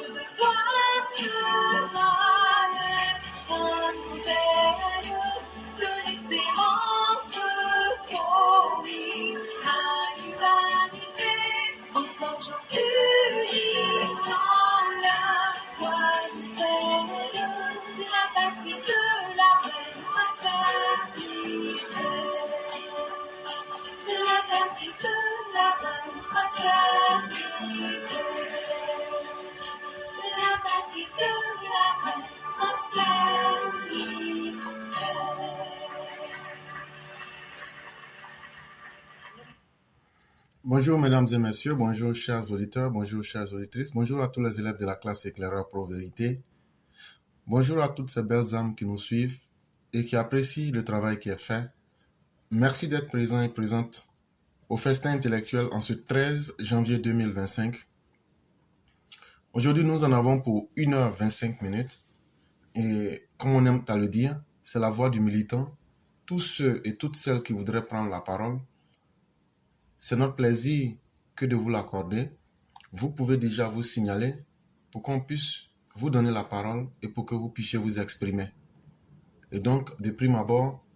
de toi sera l'évangile de l'espérance promise à l'humanité en forgeant unie dans la foi nouvelle, la patrie de la reine fraternité. La patrie de la reine fraternité. La patrie de la reine fraternité. Bonjour mesdames et messieurs, bonjour chers auditeurs, bonjour chères auditrices, bonjour à tous les élèves de la classe éclaireur pro vérité. Bonjour à toutes ces belles âmes qui nous suivent et qui apprécient le travail qui est fait. Merci d'être présents et présentes au festin intellectuel en ce 13 janvier 2025. Aujourd'hui, nous en avons pour 1h25 minutes et comme on aime à le dire, c'est la voix du militant. Tous ceux et toutes celles qui voudraient prendre la parole, c'est notre plaisir que de vous l'accorder. Vous pouvez déjà vous signaler pour qu'on puisse vous donner la parole et pour que vous puissiez vous exprimer. Et donc, de prime abord,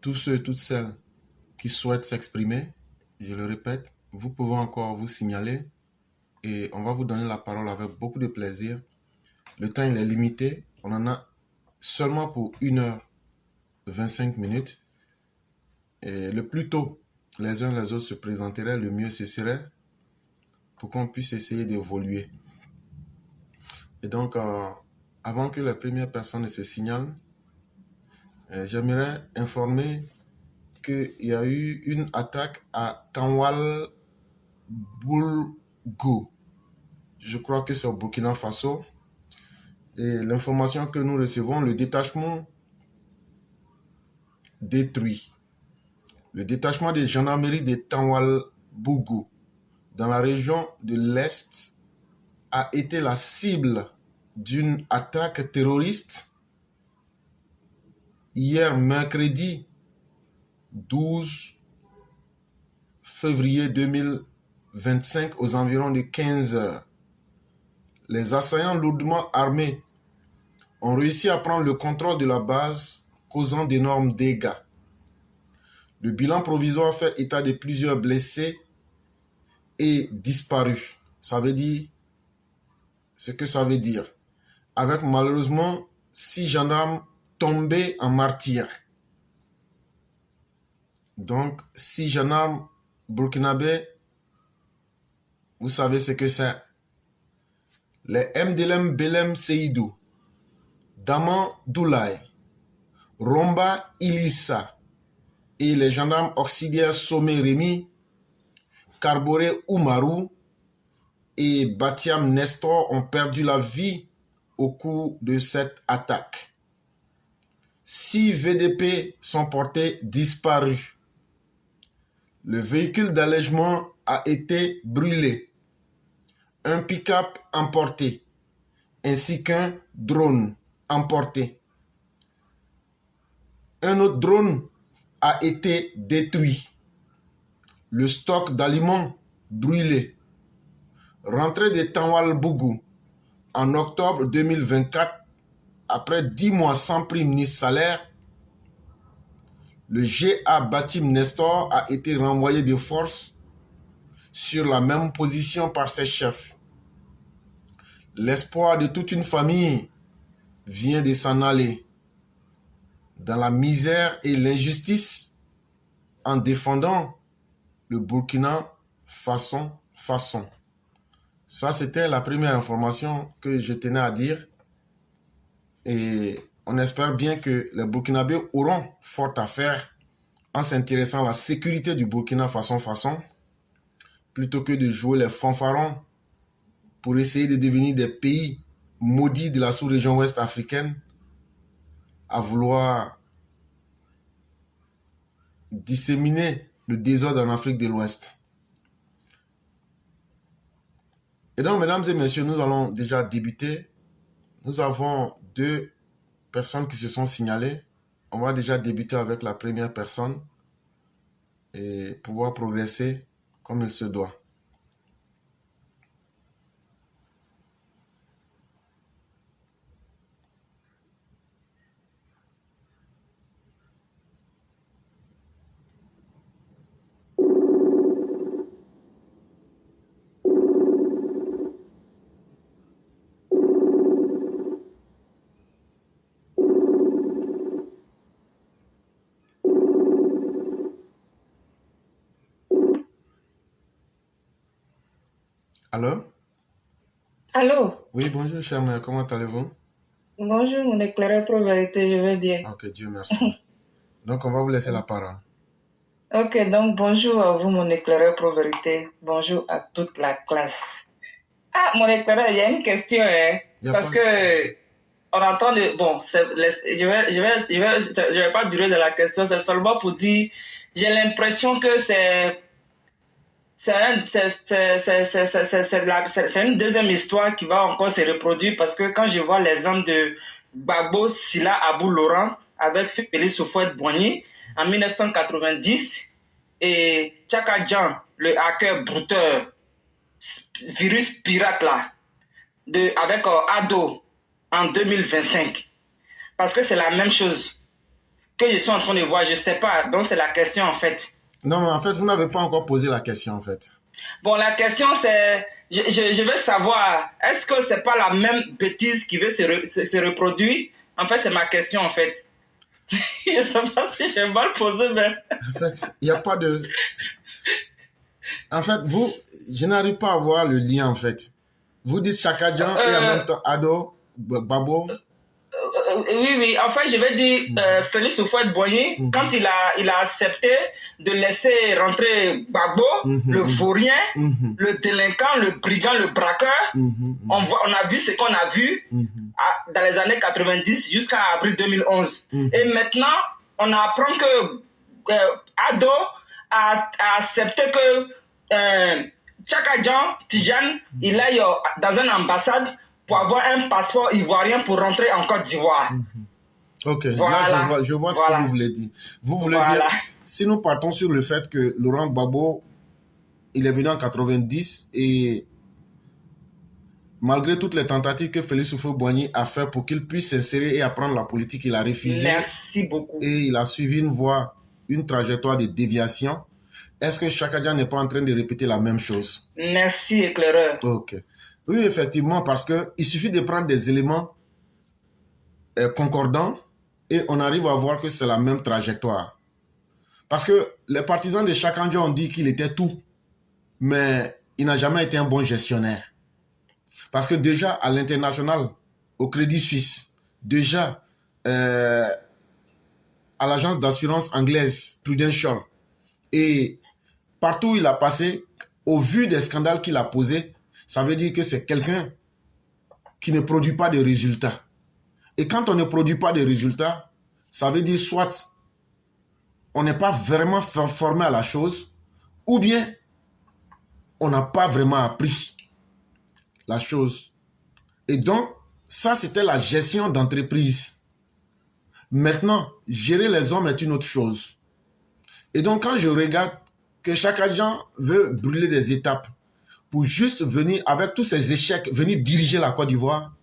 tous ceux et toutes celles qui souhaitent s'exprimer, je le répète, vous pouvez encore vous signaler et on va vous donner la parole avec beaucoup de plaisir. Le temps il est limité, on en a seulement pour 1h25 minutes. Et le plus tôt les uns les autres se présenteraient, le mieux ce serait pour qu'on puisse essayer d'évoluer. Et donc, avant que la première personne ne se signale, j'aimerais informer qu'il y a eu une attaque à Tanwal Boulgou. Je crois que c'est au Burkina Faso. Et l'information que nous recevons, le détachement détruit. Le détachement de gendarmerie de Tanwal Bougou dans la région de l'Est a été la cible d'une attaque terroriste hier mercredi 12 février 2025 aux environs de 15 heures. Les assaillants lourdement armés ont réussi à prendre le contrôle de la base, causant d'énormes dégâts. Le bilan provisoire fait état de plusieurs blessés et disparus. Ça veut dire ce que ça veut dire. Avec malheureusement 6 gendarmes tombés en martyrs. Donc 6 gendarmes burkinabés, vous savez ce que c'est. Les Mdelem Belem Seydou, Daman Doulaye, Romba Ilissa et les gendarmes auxiliaires Somé Rémi, Carboré Oumarou et Batiam Nestor ont perdu la vie au cours de cette attaque. 6 VDP sont portés disparus. Le véhicule d'allègement a été brûlé. Un pick-up emporté, ainsi qu'un drone emporté. Un autre drone a été détruit. Le stock d'aliments brûlé. Rentrée de Tanwal Bougou en octobre 2024, après 10 mois sans prime ni salaire, le GA Batim Nestor a été renvoyé de force sur la même position par ses chefs. L'espoir de toute une famille vient de s'en aller dans la misère et l'injustice en défendant le Burkina façon. Ça, c'était la première information que je tenais à dire. Et on espère bien que les Burkinabés auront fort à faire en s'intéressant à la sécurité du Burkina façon, plutôt que de jouer les fanfarons pour essayer de devenir des pays maudits de la sous-région ouest africaine, à vouloir disséminer le désordre en Afrique de l'Ouest. Et donc, mesdames et messieurs, nous allons déjà débuter. Nous avons 2 personnes qui se sont signalées. On va déjà débuter avec la première personne et pouvoir progresser comme il se doit. Alors? Allô? Oui, bonjour, cher mère, comment allez-vous? Bonjour, mon éclaireur pour vérité, je vais bien. Ok, Dieu merci. Donc, on va vous laisser la parole. Ok, donc bonjour à vous, mon éclaireur pour vérité. Bonjour à toute la classe. Ah, mon éclaireur, il y a une question, hein, Y a parce pas... que on entend de... Bon, je vais pas durer de la question, c'est seulement pour dire, j'ai l'impression que c'est une deuxième histoire qui va encore se reproduire parce que quand je vois l'exemple de Gbagbo Sila Abou Laurent avec Félix Houphouët-Boigny en 1990 et Tchaka Djan, le hacker brouteur, virus pirate là, avec Ado en 2025. Parce que c'est la même chose que je suis en train de voir, je sais pas, donc c'est la question en fait. Non, mais en fait, vous n'avez pas encore posé la question, en fait. Bon, la question c'est, je veux savoir, est-ce que c'est pas la même bêtise qui veut se reproduire? En fait, c'est ma question en fait. Je sais pas si j'ai mal posé, mais... En fait, il n'y a pas de... En fait, je n'arrive pas à voir le lien, en fait. Vous dites Chakadjan et en même temps Ado, Babo. Oui, en fait, je vais dire Félix Houphouët-Boigny, quand il a accepté de laisser rentrer Gbagbo, le vaurien, le délinquant, le brigand, le braqueur, on a vu ce qu'on a vu dans les années 90 jusqu'à avril 2011. Et maintenant, on apprend que Ado a accepté que Tchaka Djan, Tidjane, il aille dans une ambassade pour avoir un passeport ivoirien pour rentrer en Côte d'Ivoire. Ok, voilà. Là je vois ce que vous voulez dire. Vous voulez dire, si nous partons sur le fait que Laurent Gbagbo, il est venu en 90 et malgré toutes les tentatives que Félix Houphouët-Boigny a fait pour qu'il puisse s'insérer et apprendre la politique, il a refusé. Merci beaucoup. Et il a suivi une voie, une trajectoire de déviation. Est-ce que Chaka Djan n'est pas en train de répéter la même chose? Merci, éclaireur. Ok. Oui, effectivement, parce qu'il suffit de prendre des éléments concordants et on arrive à voir que c'est la même trajectoire. Parce que les partisans de Chaka Djan ont dit qu'il était tout, mais il n'a jamais été un bon gestionnaire. Parce que déjà, à l'international, au Crédit Suisse, déjà, à l'agence d'assurance anglaise, Prudential, et partout où il a passé, au vu des scandales qu'il a posés, ça veut dire que c'est quelqu'un qui ne produit pas de résultats. Et quand on ne produit pas de résultats, ça veut dire soit on n'est pas vraiment formé à la chose, ou bien on n'a pas vraiment appris la chose. Et donc, ça, c'était la gestion d'entreprise. Maintenant, gérer les hommes est une autre chose. Et donc, quand je regarde que chaque agent veut brûler des étapes pour juste venir, avec tous ces échecs, venir diriger la Côte d'Ivoire,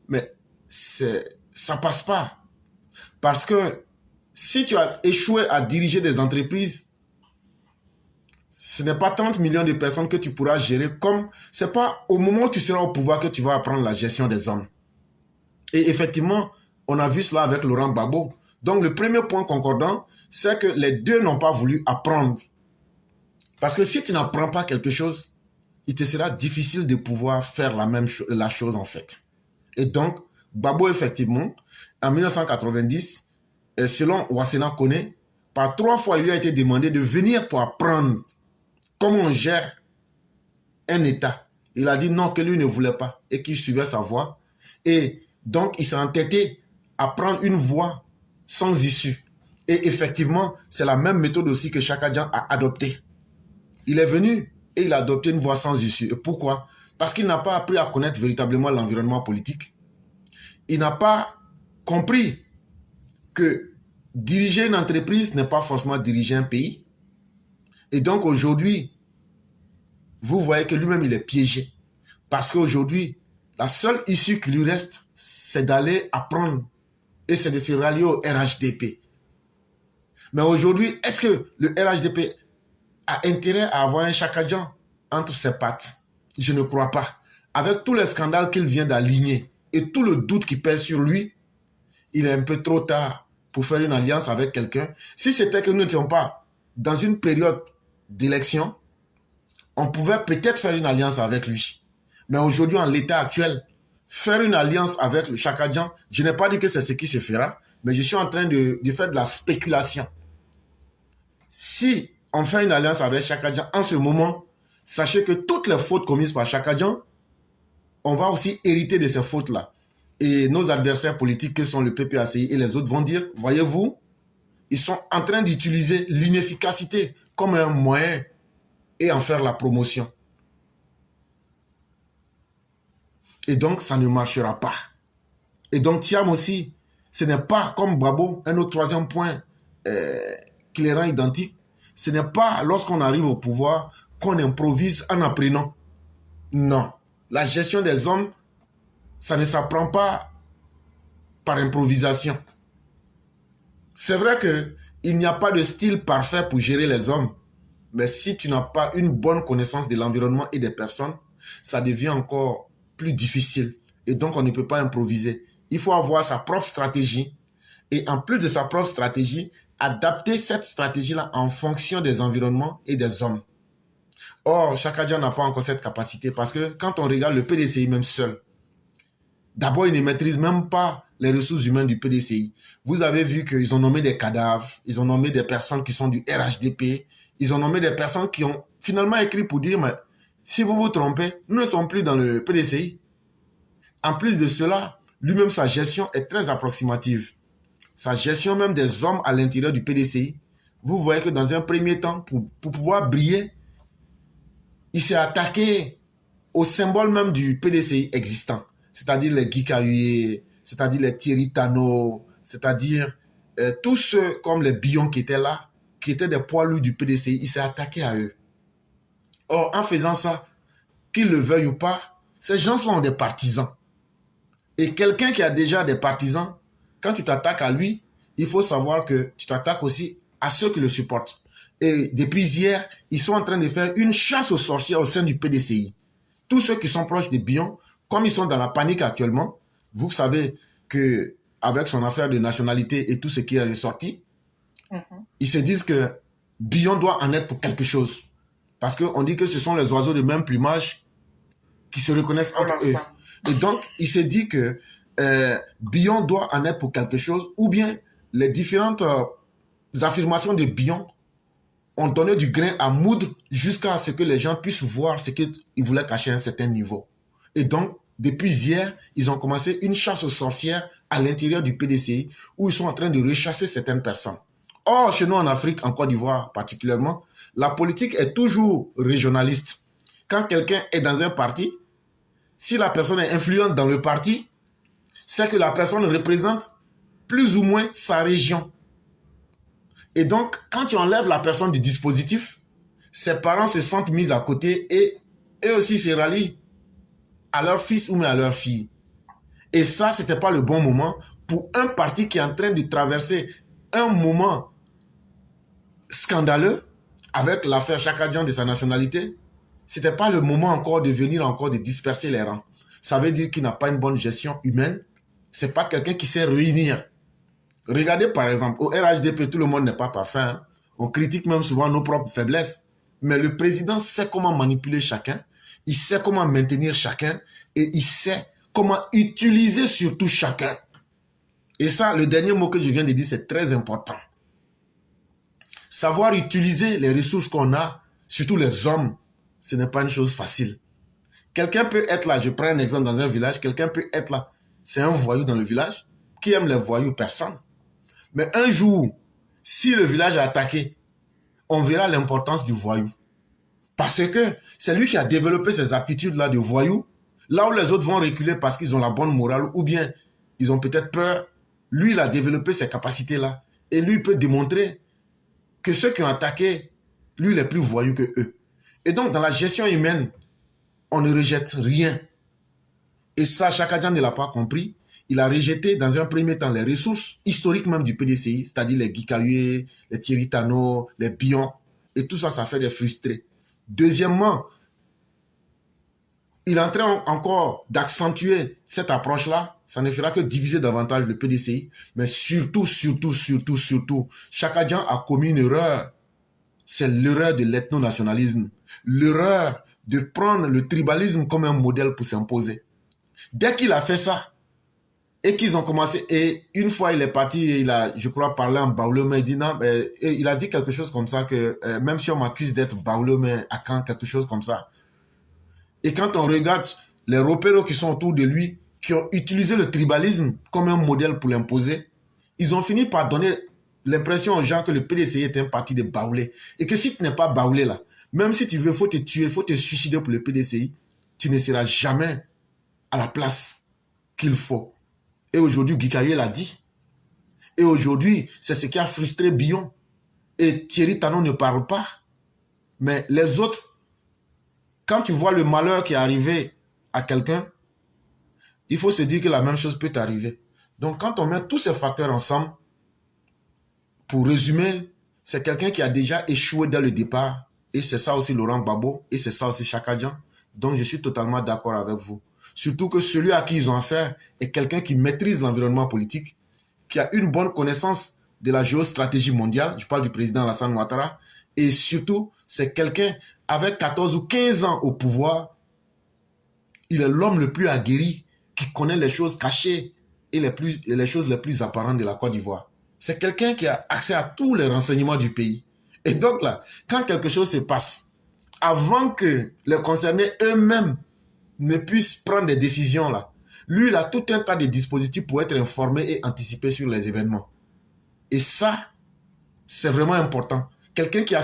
mais ça passe pas. Parce que si tu as échoué à diriger des entreprises, ce n'est pas 30 millions de personnes que tu pourras gérer, comme c'est pas au moment où tu seras au pouvoir que tu vas apprendre la gestion des hommes. Et effectivement, on a vu cela avec Laurent Gbagbo. Donc le premier point concordant, c'est que les deux n'ont pas voulu apprendre. Parce que si tu n'apprends pas quelque chose, il te sera difficile de pouvoir faire la chose en fait. Et donc, Gbagbo, effectivement, en 1990, selon Wassena Kone, par 3 fois, il lui a été demandé de venir pour apprendre comment on gère un État. Il a dit non, que lui ne voulait pas et qu'il suivait sa voie. Et donc, il s'est entêté à prendre une voie sans issue. Et effectivement, c'est la même méthode aussi que Chaka Djan a adoptée. Il est venu et il a adopté une voie sans issue. Et pourquoi? Parce qu'il n'a pas appris à connaître véritablement l'environnement politique. Il n'a pas compris que diriger une entreprise n'est pas forcément diriger un pays. Et donc aujourd'hui, vous voyez que lui-même, il est piégé. Parce qu'aujourd'hui, la seule issue qui lui reste, c'est d'aller apprendre. Et c'est de se rallier au RHDP. Mais aujourd'hui, est-ce que le RHDP a intérêt à avoir un Chaka Djan entre ses pattes? Je ne crois pas. Avec tous les scandales qu'il vient d'aligner et tout le doute qui pèse sur lui, il est un peu trop tard pour faire une alliance avec quelqu'un. Si c'était que nous n'étions pas dans une période d'élection, on pouvait peut-être faire une alliance avec lui. Mais aujourd'hui, en l'état actuel, faire une alliance avec le Chakadjan, je n'ai pas dit que c'est ce qui se fera, mais je suis en train de faire de la spéculation. Si on fait une alliance avec Chakadjan en ce moment, sachez que toutes les fautes commises par Chakadjan, on va aussi hériter de ces fautes-là. Et nos adversaires politiques, que sont le PPACI et les autres, vont dire, voyez-vous, ils sont en train d'utiliser l'inefficacité comme un moyen et en faire la promotion. Et donc, ça ne marchera pas. Et donc, Thiam aussi, ce n'est pas comme Babo, un autre troisième point clairant identique, ce n'est pas lorsqu'on arrive au pouvoir qu'on improvise en apprenant. Non. La gestion des hommes, ça ne s'apprend pas par improvisation. C'est vrai qu'il n'y a pas de style parfait pour gérer les hommes, mais si tu n'as pas une bonne connaissance de l'environnement et des personnes, ça devient encore plus difficile. Et donc, on ne peut pas improviser. Il faut avoir sa propre stratégie. Et en plus de sa propre stratégie, adapter cette stratégie-là en fonction des environnements et des hommes. Or, Chakadjan n'a pas encore cette capacité parce que quand on regarde le PDCI même seul, d'abord, il ne maîtrise même pas les ressources humaines du PDCI. Vous avez vu qu'ils ont nommé des cadavres, ils ont nommé des personnes qui sont du RHDP, ils ont nommé des personnes qui ont finalement écrit pour dire, mais si vous vous trompez, nous ne sommes plus dans le PDCI. En plus de cela, lui-même, sa gestion est très approximative. Sa gestion même des hommes à l'intérieur du PDCI, vous voyez que dans un premier temps, pour pouvoir briller, il s'est attaqué au symbole même du PDCI existant, c'est-à-dire les Guy Kahuye, c'est-à-dire les Thierry Tano, c'est-à-dire tous ceux comme les Billon qui étaient là, qui étaient des poids lourds du PDCI, il s'est attaqué à eux. Or, en faisant ça, qu'ils le veuillent ou pas, ces gens-là ont des partisans. Et quelqu'un qui a déjà des partisans, quand tu t'attaques à lui, il faut savoir que tu t'attaques aussi à ceux qui le supportent. Et depuis hier, ils sont en train de faire une chasse aux sorcières au sein du PDCI. Tous ceux qui sont proches de Billon, comme ils sont dans la panique actuellement, vous savez qu'avec son affaire de nationalité et tout ce qui est ressorti, ils se disent que Billon doit en être pour quelque chose. Parce qu'on dit que ce sont les oiseaux de même plumage qui se reconnaissent entre eux. Et donc, il se dit que Billon doit en être pour quelque chose, ou bien les différentes affirmations de Billon ont donné du grain à moudre jusqu'à ce que les gens puissent voir ce qu'ils voulaient cacher à un certain niveau. Et donc, depuis hier, ils ont commencé une chasse aux sorcières à l'intérieur du PDCI où ils sont en train de rechasser certaines personnes. Or, chez nous en Afrique, en Côte d'Ivoire particulièrement, la politique est toujours régionaliste. Quand quelqu'un est dans un parti, si la personne est influente dans le parti, c'est que la personne représente plus ou moins sa région. Et donc, quand tu enlèves la personne du dispositif, ses parents se sentent mis à côté et eux aussi se rallient à leur fils ou même à leur fille. Et ça, ce n'était pas le bon moment pour un parti qui est en train de traverser un moment scandaleux avec l'affaire Chakadjan de sa nationalité. Ce n'était pas le moment encore de venir encore de disperser les rangs. Ça veut dire qu'il n'a pas une bonne gestion humaine. Ce n'est pas quelqu'un qui sait réunir. Regardez par exemple, au RHDP, tout le monde n'est pas parfait. Hein. On critique même souvent nos propres faiblesses. Mais le président sait comment manipuler chacun. Il sait comment maintenir chacun. Et il sait comment utiliser surtout chacun. Et ça, le dernier mot que je viens de dire, c'est très important. Savoir utiliser les ressources qu'on a, surtout les hommes, ce n'est pas une chose facile. Quelqu'un peut être là, je prends un exemple dans un village, quelqu'un peut être là, c'est un voyou dans le village. Qui aime les voyous? Personne. Mais un jour, si le village est attaqué, on verra l'importance du voyou. Parce que c'est lui qui a développé ces aptitudes-là de voyou. Là où les autres vont reculer parce qu'ils ont la bonne morale ou bien ils ont peut-être peur, lui, il a développé ces capacités-là. Et lui, il peut démontrer que ceux qui ont attaqué, lui, il est plus voyou que eux. Et donc, dans la gestion humaine, on ne rejette rien. Et ça, Chakadjan ne l'a pas compris. Il a rejeté dans un premier temps les ressources historiques même du PDCI, c'est-à-dire les Guy Kahuye, les Thierry Tano, les Billon. Et tout ça, ça fait des frustrés. Deuxièmement, il est en train encore d'accentuer cette approche-là. Ça ne fera que diviser davantage le PDCI. Mais surtout, Chakadjan a commis une erreur c'est l'erreur de l'ethno-nationalisme, l'erreur de prendre le tribalisme comme un modèle pour s'imposer. Dès qu'il a fait ça, et qu'ils ont commencé, et une fois il est parti, il a, je crois, parlé en baoulé, il dit non, il a dit quelque chose comme ça, que même si on m'accuse d'être baoulé, à quand, quelque chose comme ça. Et quand on regarde les repéros qui sont autour de lui, qui ont utilisé le tribalisme comme un modèle pour l'imposer, ils ont fini par donner l'impression aux gens que le PDCI est un parti de baoulés. Et que si tu n'es pas baoulé là, même si tu veux, faut te tuer, faut te suicider pour le PDCI, tu ne seras jamais à la place qu'il faut. Et aujourd'hui, Guy Carrier l'a dit. Et aujourd'hui, c'est ce qui a frustré Billon. Et Thierry Tanon ne parle pas. Mais les autres, quand tu vois le malheur qui est arrivé à quelqu'un, il faut se dire que la même chose peut t'arriver. Donc, quand on met tous ces facteurs ensemble, pour résumer, c'est quelqu'un qui a déjà échoué dès le départ. Et c'est ça aussi Laurent Gbagbo. Et c'est ça aussi Chaka Dian. Donc, je suis totalement d'accord avec vous. Surtout que celui à qui ils ont affaire est quelqu'un qui maîtrise l'environnement politique, qui a une bonne connaissance de la géostratégie mondiale. Je parle du président Alassane Ouattara. Et surtout, c'est quelqu'un avec 14 ou 15 ans au pouvoir. Il est l'homme le plus aguerri qui connaît les choses cachées et les choses les plus apparentes de la Côte d'Ivoire. C'est quelqu'un qui a accès à tous les renseignements du pays. Et donc là, quand quelque chose se passe, avant que les concernés eux-mêmes ne puissent prendre des décisions là, lui, il a tout un tas de dispositifs pour être informé et anticiper sur les événements. Et ça, c'est vraiment important. Quelqu'un qui a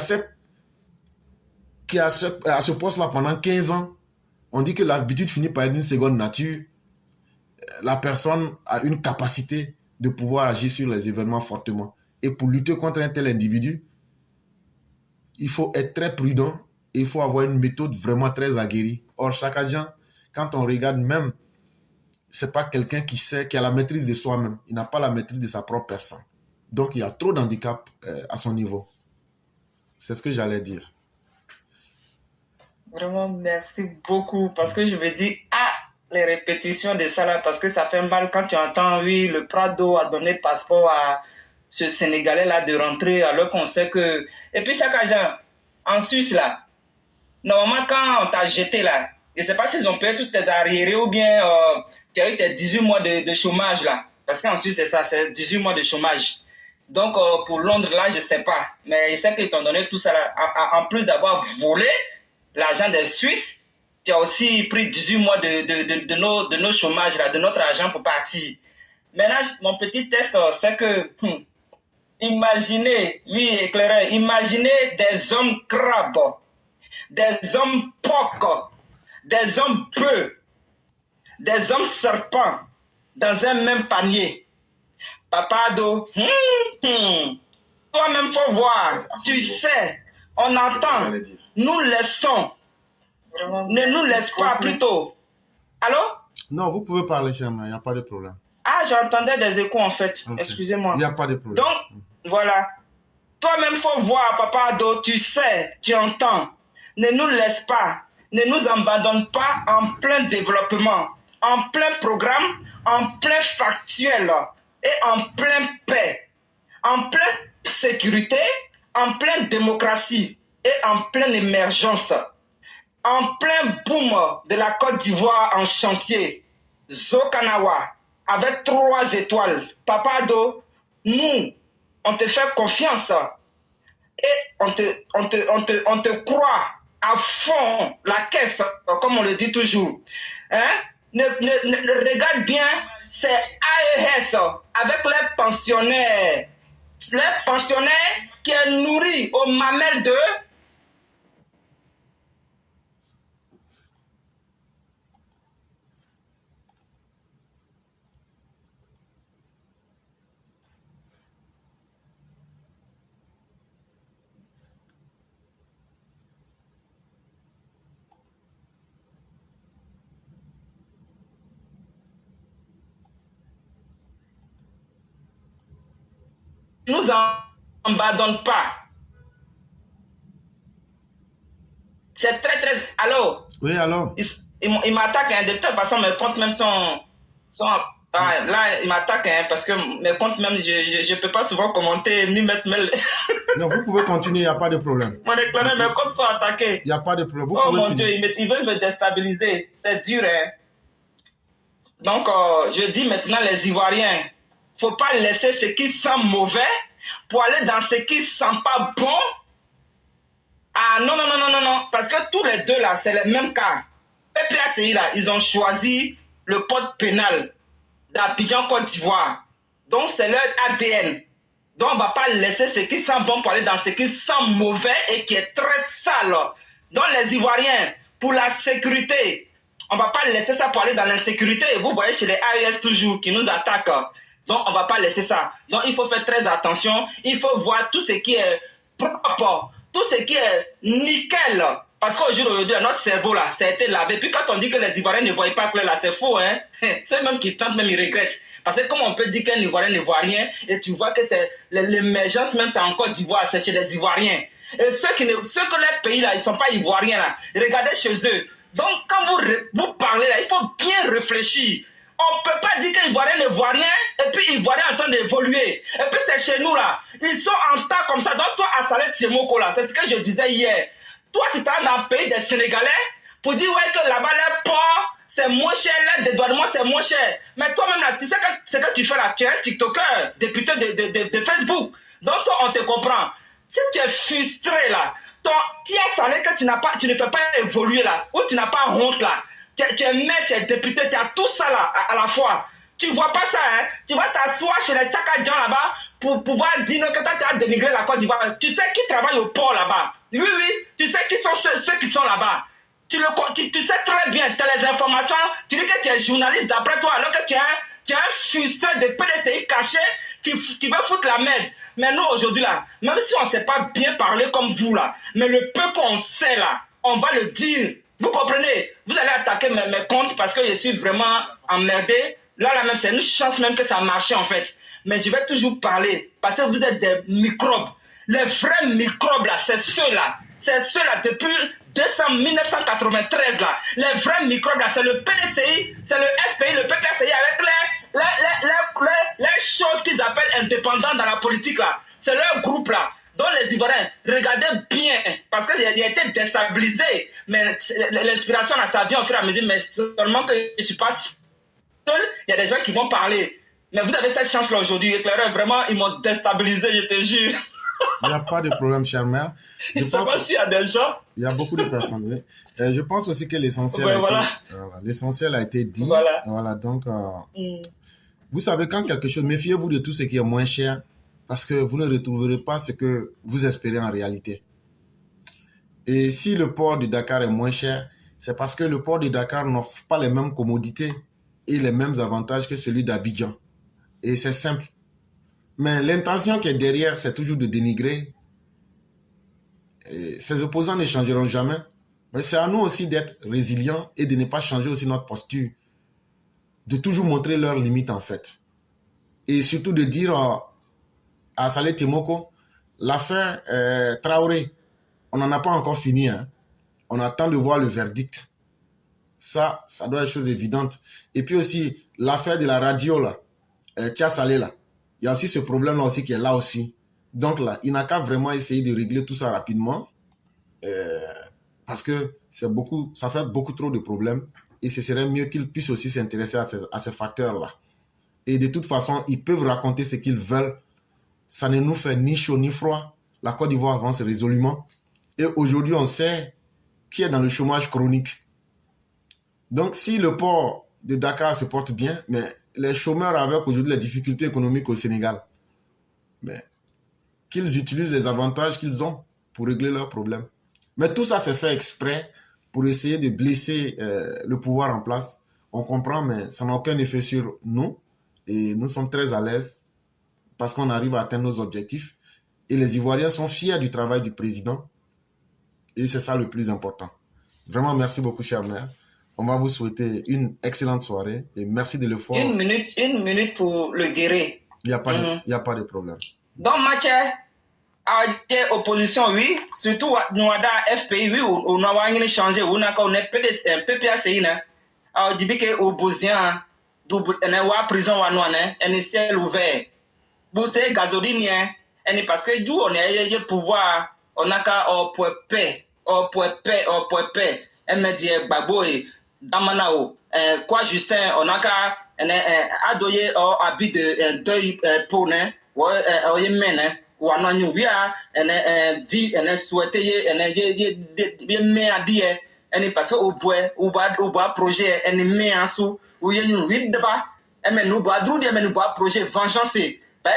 à ce poste-là pendant 15 ans, on dit que l'habitude finit par être une seconde nature. La personne a une capacité de pouvoir agir sur les événements fortement. Et pour lutter contre un tel individu, il faut être très prudent et il faut avoir une méthode vraiment très aguerrie. Or, Chaka Dian, quand on regarde même, c'est pas quelqu'un qui a la maîtrise de soi-même. Il n'a pas la maîtrise de sa propre personne. Donc, il y a trop d'handicap à son niveau. C'est ce que j'allais dire. Vraiment, merci beaucoup. Parce que je me dis, les répétitions de ça là, parce que ça fait mal quand tu entends, oui, le Prado a donné passeport à ce Sénégalais là de rentrer, alors qu'on sait que... Et puis chaque agent, en Suisse là, normalement quand on t'a jeté là, je ne sais pas s'ils ont payé toutes tes arriérés ou bien tu as eu tes 18 mois de chômage là. Parce qu'en Suisse c'est ça, c'est 18 mois de chômage. Donc pour Londres là, je ne sais pas. Mais je sais qu'ils t'ont donné tout ça là. En plus d'avoir volé l'argent des Suisses, tu as aussi pris 18 mois de nos chômages, là, de notre argent pour partir. Maintenant, mon petit test, c'est que, imaginez, oui, éclaireur, imaginez des hommes crabes, des hommes porcs, des hommes bœufs, des hommes serpents dans un même panier. Papa Ado, toi-même, faut voir, tu sais, on entend, nous laissons. Ne nous laisse pas plutôt. Allô? Non, vous pouvez parler, cher, il n'y a pas de problème. Ah, j'entendais des échos en fait. Okay. Excusez-moi. Il n'y a pas de problème. Donc, voilà. Toi-même, faut voir, Papa Ado, tu sais, tu entends. Ne nous laisse pas. Ne nous abandonne pas en plein développement, en plein programme, en plein factuel et en plein paix, en pleine sécurité, en pleine démocratie et en pleine émergence. En plein boom de la Côte d'Ivoire en chantier, Zokanawa, avec 3 étoiles. Papa Ado, nous, on te fait confiance et on te croit à fond la caisse, comme on le dit toujours. Hein? Regarde bien, c'est AES avec les pensionnaires qui est nourri aux mamelles de... Nous abandonne pas. C'est très, très... Allô? Oui, allô? Il m'attaque, hein, de toute façon, mes comptes même sont là, il m'attaque, hein, parce que mes comptes même, je ne peux pas souvent commenter, ni mettre mail. Non, vous pouvez continuer, il n'y a pas de problème. Mon déclaré, mes comptes sont attaqués. Il n'y a pas de problème. Vous Oh pouvez mon finir. Dieu, ils veulent me déstabiliser. C'est dur, hein. Donc, je dis maintenant les Ivoiriens, il ne faut pas laisser ce qui sent mauvais pour aller dans ce qui ne sent pas bon. Ah non, non, non, non, non, non. Parce que tous les deux là, c'est le même cas. PPACI là, ils ont choisi le code pénal d'Abidjan, Côte d'Ivoire. Donc, c'est leur ADN. Donc, on ne va pas laisser ce qui sent bon pour aller dans ce qui sent mauvais et qui est très sale. Donc, les Ivoiriens, pour la sécurité, on ne va pas laisser ça pour aller dans l'insécurité. Vous voyez chez les AES toujours qui nous attaquent. Donc, on ne va pas laisser ça. Donc, il faut faire très attention. Il faut voir tout ce qui est propre, tout ce qui est nickel. Parce qu'aujourd'hui, notre cerveau, là, ça a été lavé. Puis quand on dit que les Ivoiriens ne voient pas clair, là, c'est faux, hein. Ceux même qui tentent, même ils regrettent. Parce que comment on peut dire qu'un Ivoirien ne voit rien, et tu vois que c'est l'émergence même, c'est en Côte d'Ivoire, c'est chez les Ivoiriens. Et ceux que les pays, là, ils ne sont pas Ivoiriens, là, regardez chez eux. Donc, quand vous parlez, là, il faut bien réfléchir. On ne peut pas dire qu'un Ivoirien ne voit rien et puis Ivoirien en train d'évoluer. Et puis c'est chez nous là. Ils sont en temps comme ça. Donc toi, à Salé Tiemoko là, c'est ce que je disais hier. Toi, tu t'es dans le pays des Sénégalais pour dire ouais, que là-bas, les porcs, c'est moins cher, les dédouanements, c'est moins cher. Mais toi-même là, tu sais ce que tu fais là, tu es un TikToker, député de Facebook. Donc toi, on te comprend. Si tu es frustré là, tu as Salé que tu ne fais pas évoluer là, ou tu n'as pas honte là. Tu es maître, tu es député, tu as tout ça là à la fois. Tu ne vois pas ça, hein? Tu vas t'asseoir chez les Tchakadjan là-bas pour pouvoir dire que tu as dénigré la Côte d'Ivoire. Tu sais qui travaille au port là-bas? Oui, oui, tu sais qui sont ceux qui sont là-bas. Tu sais très bien, tu as les informations. Tu dis que tu es journaliste d'après toi, alors que tu es un frustré de PDCI caché qui veut foutre la merde. Mais nous aujourd'hui là, même si on ne sait pas bien parler comme vous là, mais le peu qu'on sait là, on va le dire. Vous comprenez? Vous allez attaquer mes comptes parce que je suis vraiment emmerdé. Là même, c'est une chance même que ça a marché en fait. Mais je vais toujours parler parce que vous êtes des microbes. Les vrais microbes là, c'est ceux-là. C'est ceux-là depuis 1993 là. Les vrais microbes là, c'est le PDCI, c'est le FPI, le PPACI avec les choses qu'ils appellent indépendants dans la politique là. C'est leur groupe là. Donc les Ivoiriens, regardez bien, parce qu'il a été déstabilisé, mais l'inspiration, ça vient au fur et à mesure, mais seulement que je ne suis pas seul, il y a des gens qui vont parler. Mais vous avez cette chance-là aujourd'hui, éclaireur, vraiment, ils m'ont déstabilisé, je te jure. Il n'y a pas de problème, cher mère. Je ne sais pas s'il y a des gens. Il y a beaucoup de personnes, oui. Je pense aussi que l'essentiel a été dit. Voilà donc, vous savez, quand quelque chose, méfiez-vous de tout ce qui est moins cher, parce que vous ne retrouverez pas ce que vous espérez en réalité. Et si le port de Dakar est moins cher, c'est parce que le port de Dakar n'offre pas les mêmes commodités et les mêmes avantages que celui d'Abidjan. Et c'est simple. Mais l'intention qui est derrière, c'est toujours de dénigrer. Et ces opposants ne changeront jamais. Mais c'est à nous aussi d'être résilients et de ne pas changer aussi notre posture. De toujours montrer leurs limites en fait. Et surtout de dire à Salé Tiemoko, l'affaire Traoré, on n'en a pas encore fini. Hein. On attend de voir le verdict. Ça doit être chose évidente. Et puis aussi, l'affaire de la radio, là, Tia Salé, là, il y a aussi ce problème-là aussi qui est là aussi. Donc là, il n'a qu'à vraiment essayer de régler tout ça rapidement. Parce que ça fait beaucoup trop de problèmes. Et ce serait mieux qu'ils puissent aussi s'intéresser à ces facteurs-là. Et de toute façon, ils peuvent raconter ce qu'ils veulent. Ça ne nous fait ni chaud ni froid. La Côte d'Ivoire avance résolument. Et aujourd'hui, on sait qui est dans le chômage chronique. Donc, si le port de Dakar se porte bien, mais les chômeurs avec aujourd'hui les difficultés économiques au Sénégal, mais qu'ils utilisent les avantages qu'ils ont pour régler leurs problèmes. Mais tout ça, c'est fait exprès pour essayer de blesser le pouvoir en place. On comprend, mais ça n'a aucun effet sur nous. Et nous sommes très à l'aise parce qu'on arrive à atteindre nos objectifs. Et les Ivoiriens sont fiers du travail du président. Et c'est ça le plus important. Vraiment, merci beaucoup, cher maire. On va vous souhaiter une excellente soirée et merci de l'effort. Une minute pour le guérir. Il n'y a pas de problème. Donc, Mathieu, opposition, oui. Surtout, nous avons FPI, oui, on a changé, on a PPACI, on dit que l'opposition, on a prison, on a un ciel ouvert. Vous savez, gazoline, Et parce que d'où on est le pouvoir, on a qu'à pour paix. Elle me dit, Gbagbo et Damanao, quoi Justin, on a qu'à adoyer habit de deuil pour ne, ou on nous via, vie, souhaité, mais à dire, parce que au bois projet, met en sous, ou il y a une vide de bas, et nous bois d'où, mais nous bois projet vengeance.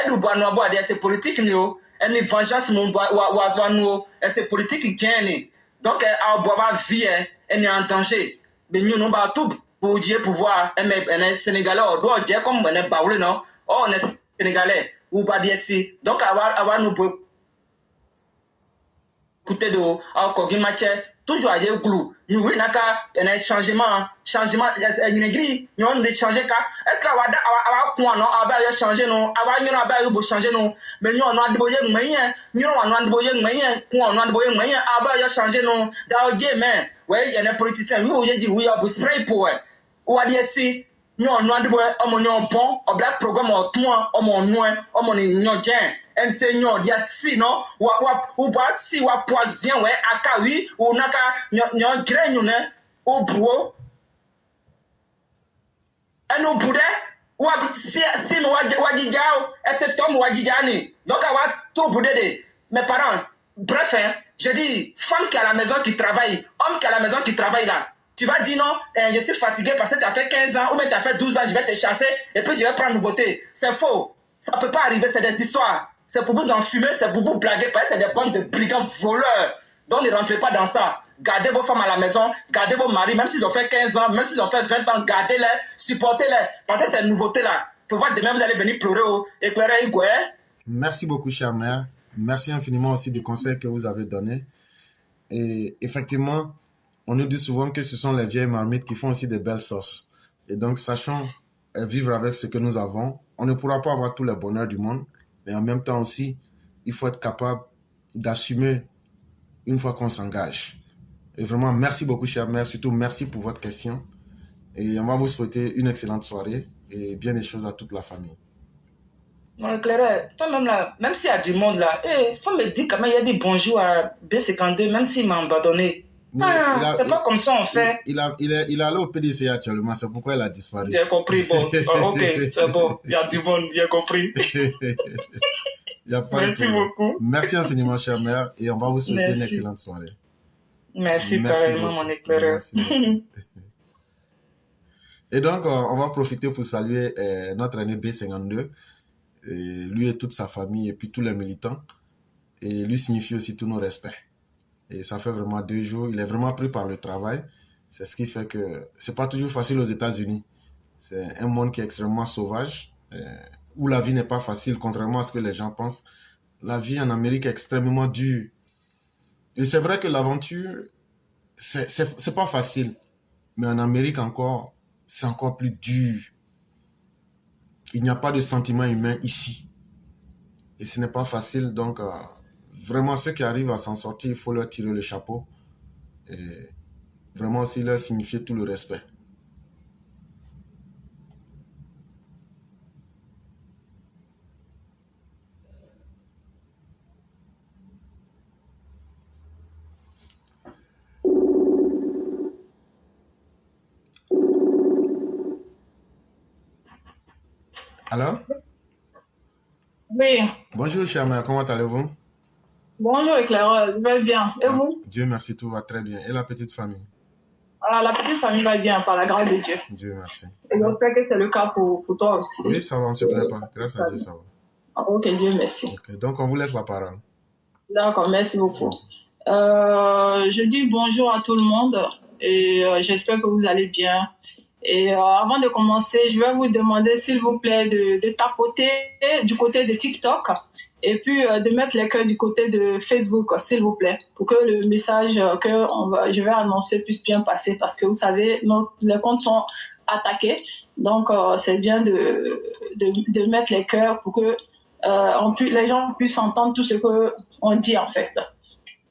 Nous bois nous bois c'est politique, nous, et vengeance, nous bois nous, et c'est politique qui gagne. Donc, à boire vie, elle est en danger. Mais nous, nous battons tout pour dire pouvoir. On est Sénégalais, on doit dire comme on est baoulé, non? Oh, on est Sénégalais, ou pas dire si. Donc, avoir nous pour écouter de Kogi Mathieu, toujours à dire glou. Nous voulons un changement, une grille, nous avons changé. Est-ce qu'on va quoi, non? On va changer, non? On va changer, non? Mais nous, on a de boyer, moyen, nous, on a de boyer, moyen, on a de boyer, moyen, on va changer, non? Dans le mais, ouais, il y a un politicien, oui, il dit, oui, on va se pour, ou à dire si, nous, on a de boyer, on est bon, on a programme, on tourne, on est enseignant dia si non ou pas si ou poisien ouais akawi ou naka nyon grenyu ne au buo eno bude ou si no wajijao et cet homme wajijani donc awa to bude de mes parents bref hein, je dis femme qui est à la maison qui travaille homme qui est à la maison qui travaille là. Tu vas dire non, je suis fatigué parce que tu as fait 15 ans ou même tu as fait 12 ans, je vais te chasser et puis je vais prendre nouveauté. C'est faux. Ça peut pas arriver, c'est des histoires. C'est pour vous enfumer, c'est pour vous blaguer, parce que c'est des bandes de brigands voleurs. Donc ne rentrez pas dans ça. Gardez vos femmes à la maison, gardez vos maris, même s'ils ont fait 15 ans, même s'ils ont fait 20 ans, gardez-les, supportez-les. Parce que c'est une nouveauté là. Pour voir demain, vous allez venir pleurer, éclairer, quoi. Merci beaucoup, chère mère. Merci infiniment aussi du conseil que vous avez donné. Et effectivement, on nous dit souvent que ce sont les vieilles marmites qui font aussi des belles sauces. Et donc, sachant vivre avec ce que nous avons, on ne pourra pas avoir tout le bonheur du monde. Mais en même temps aussi, il faut être capable d'assumer une fois qu'on s'engage. Et vraiment, merci beaucoup, chère mère. Surtout, merci pour votre question. Et on va vous souhaiter une excellente soirée et bien des choses à toute la famille. Non, Claire, toi-même là, même s'il y a du monde là, faut me dire quand même, il y a des bonjours à B52, même s'il m'a abandonné. C'est pas comme ça on fait. Il est allé au PDC actuellement, c'est pourquoi il a disparu. J'ai compris, bon. Ok, c'est bon. Il y a du monde, j'ai compris. Merci beaucoup. Merci infiniment, chère mère, et on va vous souhaiter une excellente soirée. Merci pareillement, mon éclaireur. Et donc, on va profiter pour saluer notre aîné B52, et lui et toute sa famille, et puis tous les militants, et lui signifier aussi tous nos respects. Et ça fait vraiment 2 jours. Il est vraiment pris par le travail. C'est ce qui fait que c'est pas toujours facile aux États-Unis. C'est un monde qui est extrêmement sauvage, où la vie n'est pas facile, contrairement à ce que les gens pensent. La vie en Amérique est extrêmement dure. Et c'est vrai que l'aventure, c'est pas facile. Mais en Amérique encore, c'est encore plus dur. Il n'y a pas de sentiment humain ici. Et ce n'est pas facile, donc... Vraiment, ceux qui arrivent à s'en sortir, il faut leur tirer le chapeau et vraiment aussi leur signifier tout le respect. Alors? Oui. Bonjour, chère mère, comment allez-vous? Bonjour, éclaireur, je vais bien. Et vous? Dieu merci, tout va très bien. Et la petite famille? La petite famille va bien, par la grâce de Dieu. Dieu merci. Et j'espère que c'est le cas pour toi aussi. Oui, ça va, on ne se plaint pas. Grâce à Dieu, ça va. Ok, Dieu merci. Okay, donc, on vous laisse la parole. D'accord, merci beaucoup. Je dis bonjour à tout le monde et j'espère que vous allez bien. Et avant de commencer, je vais vous demander, s'il vous plaît, de tapoter du côté de TikTok et puis de mettre les cœurs du côté de Facebook, s'il vous plaît, pour que le message que je vais annoncer puisse bien passer, parce que vous savez, les comptes sont attaqués. Donc, c'est bien de mettre les cœurs pour que les gens puissent entendre tout ce qu'on dit, en fait.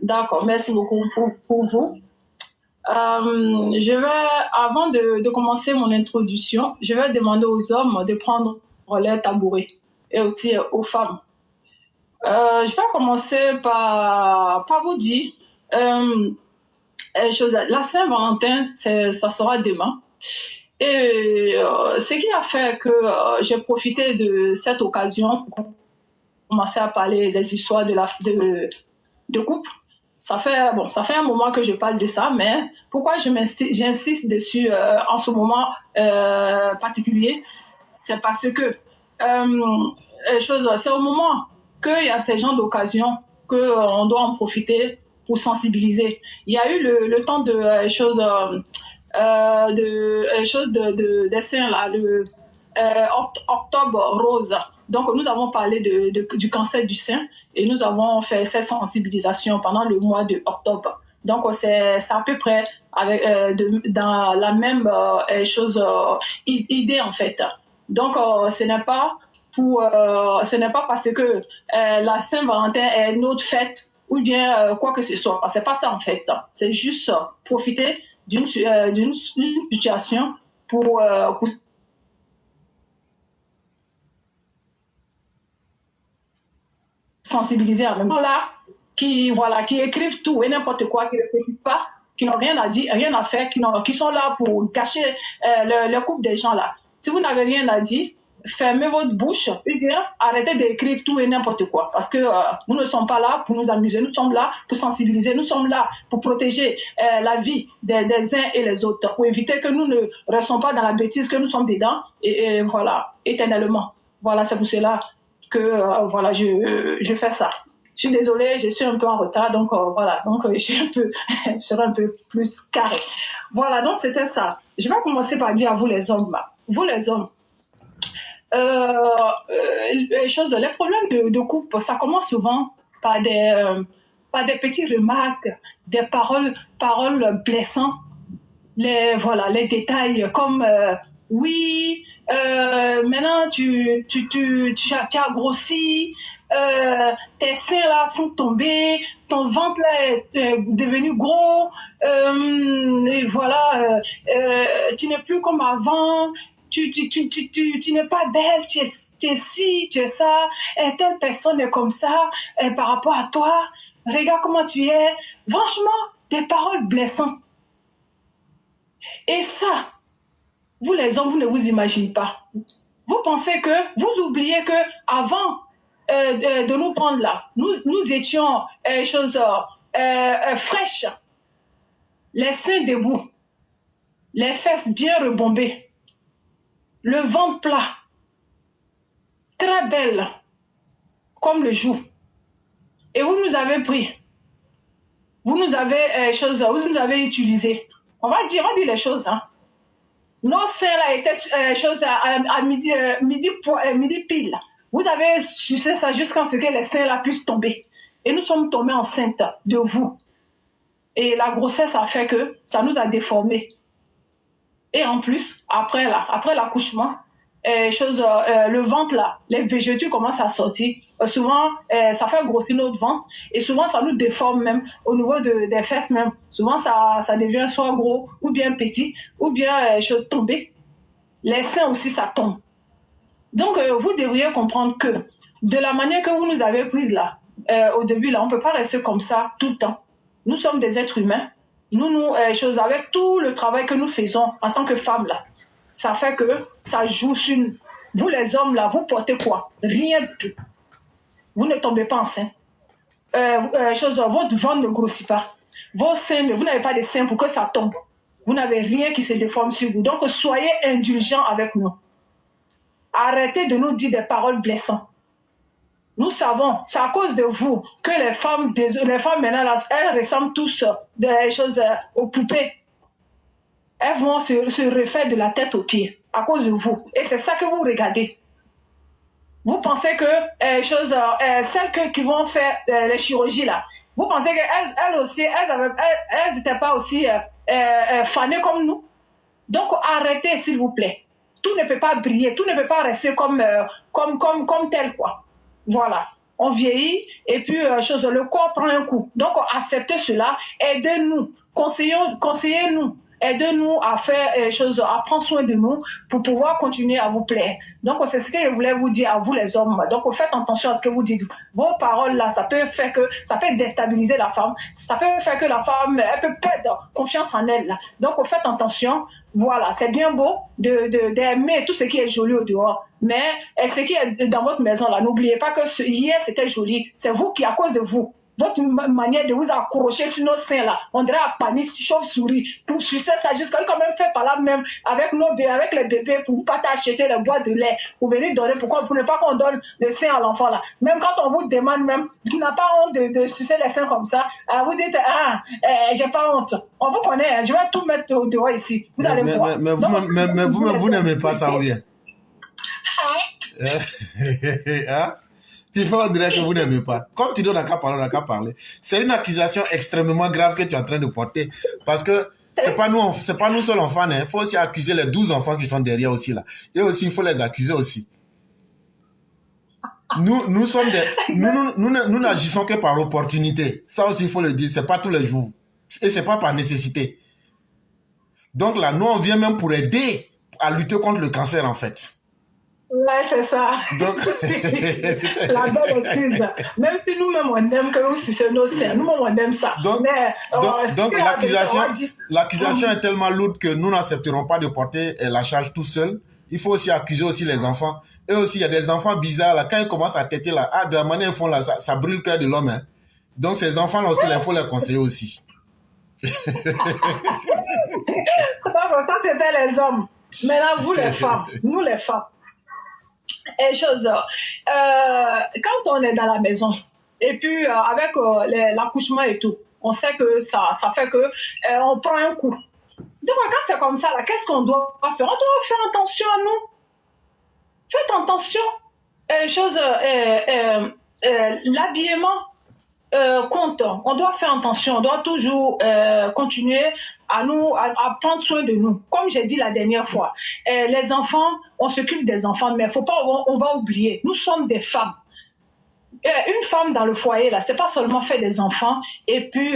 D'accord, merci beaucoup pour vous. Avant de commencer mon introduction, je vais demander aux hommes de prendre les tabourets et aussi aux femmes. Je vais commencer par vous dire, la Saint-Valentin, ça sera demain. Et ce qui a fait que j'ai profité de cette occasion pour commencer à parler des histoires de couple. Ça fait un moment que je parle de ça, mais pourquoi j'insiste dessus en ce moment particulier, c'est parce que c'est au moment qu'il y a ces gens d'occasion qu'on doit en profiter pour sensibiliser. Il y a eu le temps de des saints là, octobre rose. Donc nous avons parlé du cancer du sein et nous avons fait cette sensibilisation pendant le mois de octobre. Donc c'est à peu près dans la même idée en fait. Donc ce n'est pas parce que la Saint-Valentin est une autre fête ou bien quoi que ce soit. C'est pas ça en fait. C'est juste profiter d'une situation pour sensibiliser en même temps là, qui écrivent tout et n'importe quoi, qui ne réfléchissent pas, qui n'ont rien à dire, rien à faire, qui sont là pour gâcher le couple des gens là. Si vous n'avez rien à dire, fermez votre bouche et bien arrêtez d'écrire tout et n'importe quoi. Parce que nous ne sommes pas là pour nous amuser, nous sommes là pour sensibiliser, nous sommes là pour protéger la vie des uns et les autres, pour éviter que nous ne restons pas dans la bêtise que nous sommes dedans et voilà, éternellement. Voilà, c'est pour cela que je fais ça. Je suis désolée, je suis un peu en retard, donc voilà, donc je serai un peu plus carré. Voilà, donc c'était ça. Je vais commencer par dire à vous les hommes, vous les hommes, les problèmes de couple, ça commence souvent par des petites remarques, des paroles blessantes, les détails comme oui, maintenant tu as grossi, tes seins là sont tombés, ton ventre là est devenu gros, et voilà, tu n'es plus comme avant. Tu n'es pas belle, tu es ci, tu es ça, et telle personne est comme ça, par rapport à toi, regarde comment tu es. Franchement, des paroles blessantes. Et ça, vous les hommes, vous ne vous imaginez pas. Vous pensez que, vous oubliez que avant de nous prendre là, nous étions fraîches, les seins debout, les fesses bien rebombées, le ventre plat, très belle, comme le jour. Et vous nous avez pris. Vous nous avez utilisé. On va dire les choses. Hein. Nos seins là étaient à midi pile. Vous avez sucé ça jusqu'à ce que les seins là puissent tomber. Et nous sommes tombés enceintes de vous. Et la grossesse a fait que ça nous a déformés. Et en plus, après l'accouchement, le ventre là, les végétaux commencent à sortir. Souvent, ça fait grossir notre ventre et souvent ça nous déforme même au niveau des fesses même. Souvent ça devient soit gros ou bien petit ou bien tombé. Les seins aussi ça tombe. Donc vous devriez comprendre que de la manière que vous nous avez prise là, au début là, on peut pas rester comme ça tout le temps. Nous sommes des êtres humains. Avec tout le travail que nous faisons en tant que femmes là, ça fait que ça joue sur nous. Vous les hommes là, vous portez quoi? Rien du tout. Vous ne tombez pas enceinte. Votre ventre ne grossit pas. Vos seins, vous n'avez pas de seins pour que ça tombe. Vous n'avez rien qui se déforme sur vous. Donc soyez indulgents avec nous. Arrêtez de nous dire des paroles blessantes. Nous savons, c'est à cause de vous que les femmes maintenant, là, elles ressemblent tous des choses aux poupées. Elles vont se refaire de la tête aux pieds à cause de vous. Et c'est ça que vous regardez. Vous pensez que celles qui vont faire les chirurgies là, vous pensez qu'elles aussi, elles n'étaient pas aussi fanées comme nous. Donc arrêtez s'il vous plaît. Tout ne peut pas briller, tout ne peut pas rester comme tel quoi. Voilà, on vieillit et puis le corps prend un coup. Donc acceptez cela, aidez-nous, conseillez-nous, aidez-nous à faire choses, à prendre soin de nous pour pouvoir continuer à vous plaire. Donc, c'est ce que je voulais vous dire à vous les hommes. Donc, faites attention à ce que vous dites. Vos paroles là, ça peut déstabiliser la femme. Ça peut faire que la femme, elle peut perdre confiance en elle là. Donc, faites attention. Voilà, c'est bien beau d'aimer tout ce qui est joli au dehors. Mais ce qui est dans votre maison là, n'oubliez pas que hier c'était joli. C'est vous qui, à cause de vous, votre manière de vous accrocher sur nos seins là, on dirait à panique chauve-souris pour sucer ça jusqu'à quand même fait par là même avec avec les bébés pour pas t'acheter les boîtes de lait pour venir donner, pour ne pas qu'on donne le sein à l'enfant là. Même quand on vous demande même, tu n'as pas honte de sucer les seins comme ça, vous dites j'ai pas honte. On vous connaît, je vais tout mettre dehors ici. Vous allez voir. Mais vous-même, vous n'aimez pas ça ou bien? Hein? Tu fais on dirait que vous n'aimez pas. Comme tu dis, on n'a qu'à parler. C'est une accusation extrêmement grave que tu es en train de porter. Parce que c'est pas nous seuls enfants. Il faut aussi accuser les 12 enfants qui sont derrière aussi là. Et aussi, il faut les accuser aussi. Nous sommes nous n'agissons que par opportunité. Ça aussi, il faut le dire. C'est pas tous les jours. Et c'est pas par nécessité. Donc là, nous, on vient même pour aider à lutter contre le cancer, en fait. Ouais, c'est ça. Donc, la belle excuse. Même si nous-mêmes, on aime que vous sucez nos seins. Nous-mêmes, on aime ça. Donc l'accusation est tellement lourde que nous n'accepterons pas de porter la charge tout seul. Il faut aussi accuser aussi les enfants. Et aussi, il y a des enfants bizarres, là, quand ils commencent à têter, là, de la manière ils font, là, ça brûle le cœur de l'homme. Hein. Donc, ces enfants-là aussi, il faut les conseiller aussi. Ça, c'était les hommes. Maintenant, vous, les femmes. Nous, les femmes. Et quand on est dans la maison, et puis avec l'accouchement et tout, on sait que ça fait que on prend un coup. Donc quand c'est comme ça, là, qu'est-ce qu'on doit faire? On doit faire attention à nous. Faites attention. L'habillement compte. On doit faire attention. On doit toujours continuer à prendre soin de nous. Comme j'ai dit la dernière fois, les enfants, on s'occupe des enfants, mais faut pas, on va oublier. Nous sommes des femmes. Une femme dans le foyer, là, c'est pas seulement faire des enfants et puis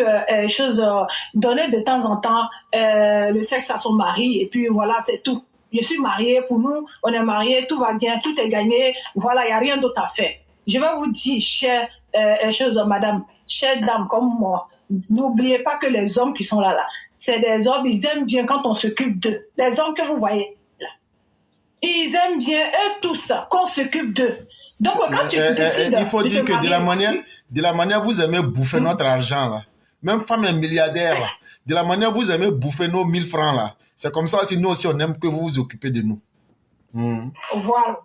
donner de temps en temps le sexe à son mari et puis voilà, c'est tout. Je suis mariée, pour nous, on est mariés, tout va bien, tout est gagné, voilà, il n'y a rien d'autre à faire. Je vais vous dire, chère madame, chère dame comme moi, n'oubliez pas que les hommes qui sont là, c'est des hommes, ils aiment bien quand on s'occupe d'eux. Les hommes que vous voyez là, ils aiment bien, eux tous, qu'on s'occupe d'eux. Donc, quand tu décides, il faut dire que de la manière vous aimez bouffer notre argent, là. Même femme est milliardaire, là. De la manière vous aimez bouffer nos 1000 francs, là. C'est comme ça aussi, nous aussi, on aime que vous vous occupez de nous. Voilà.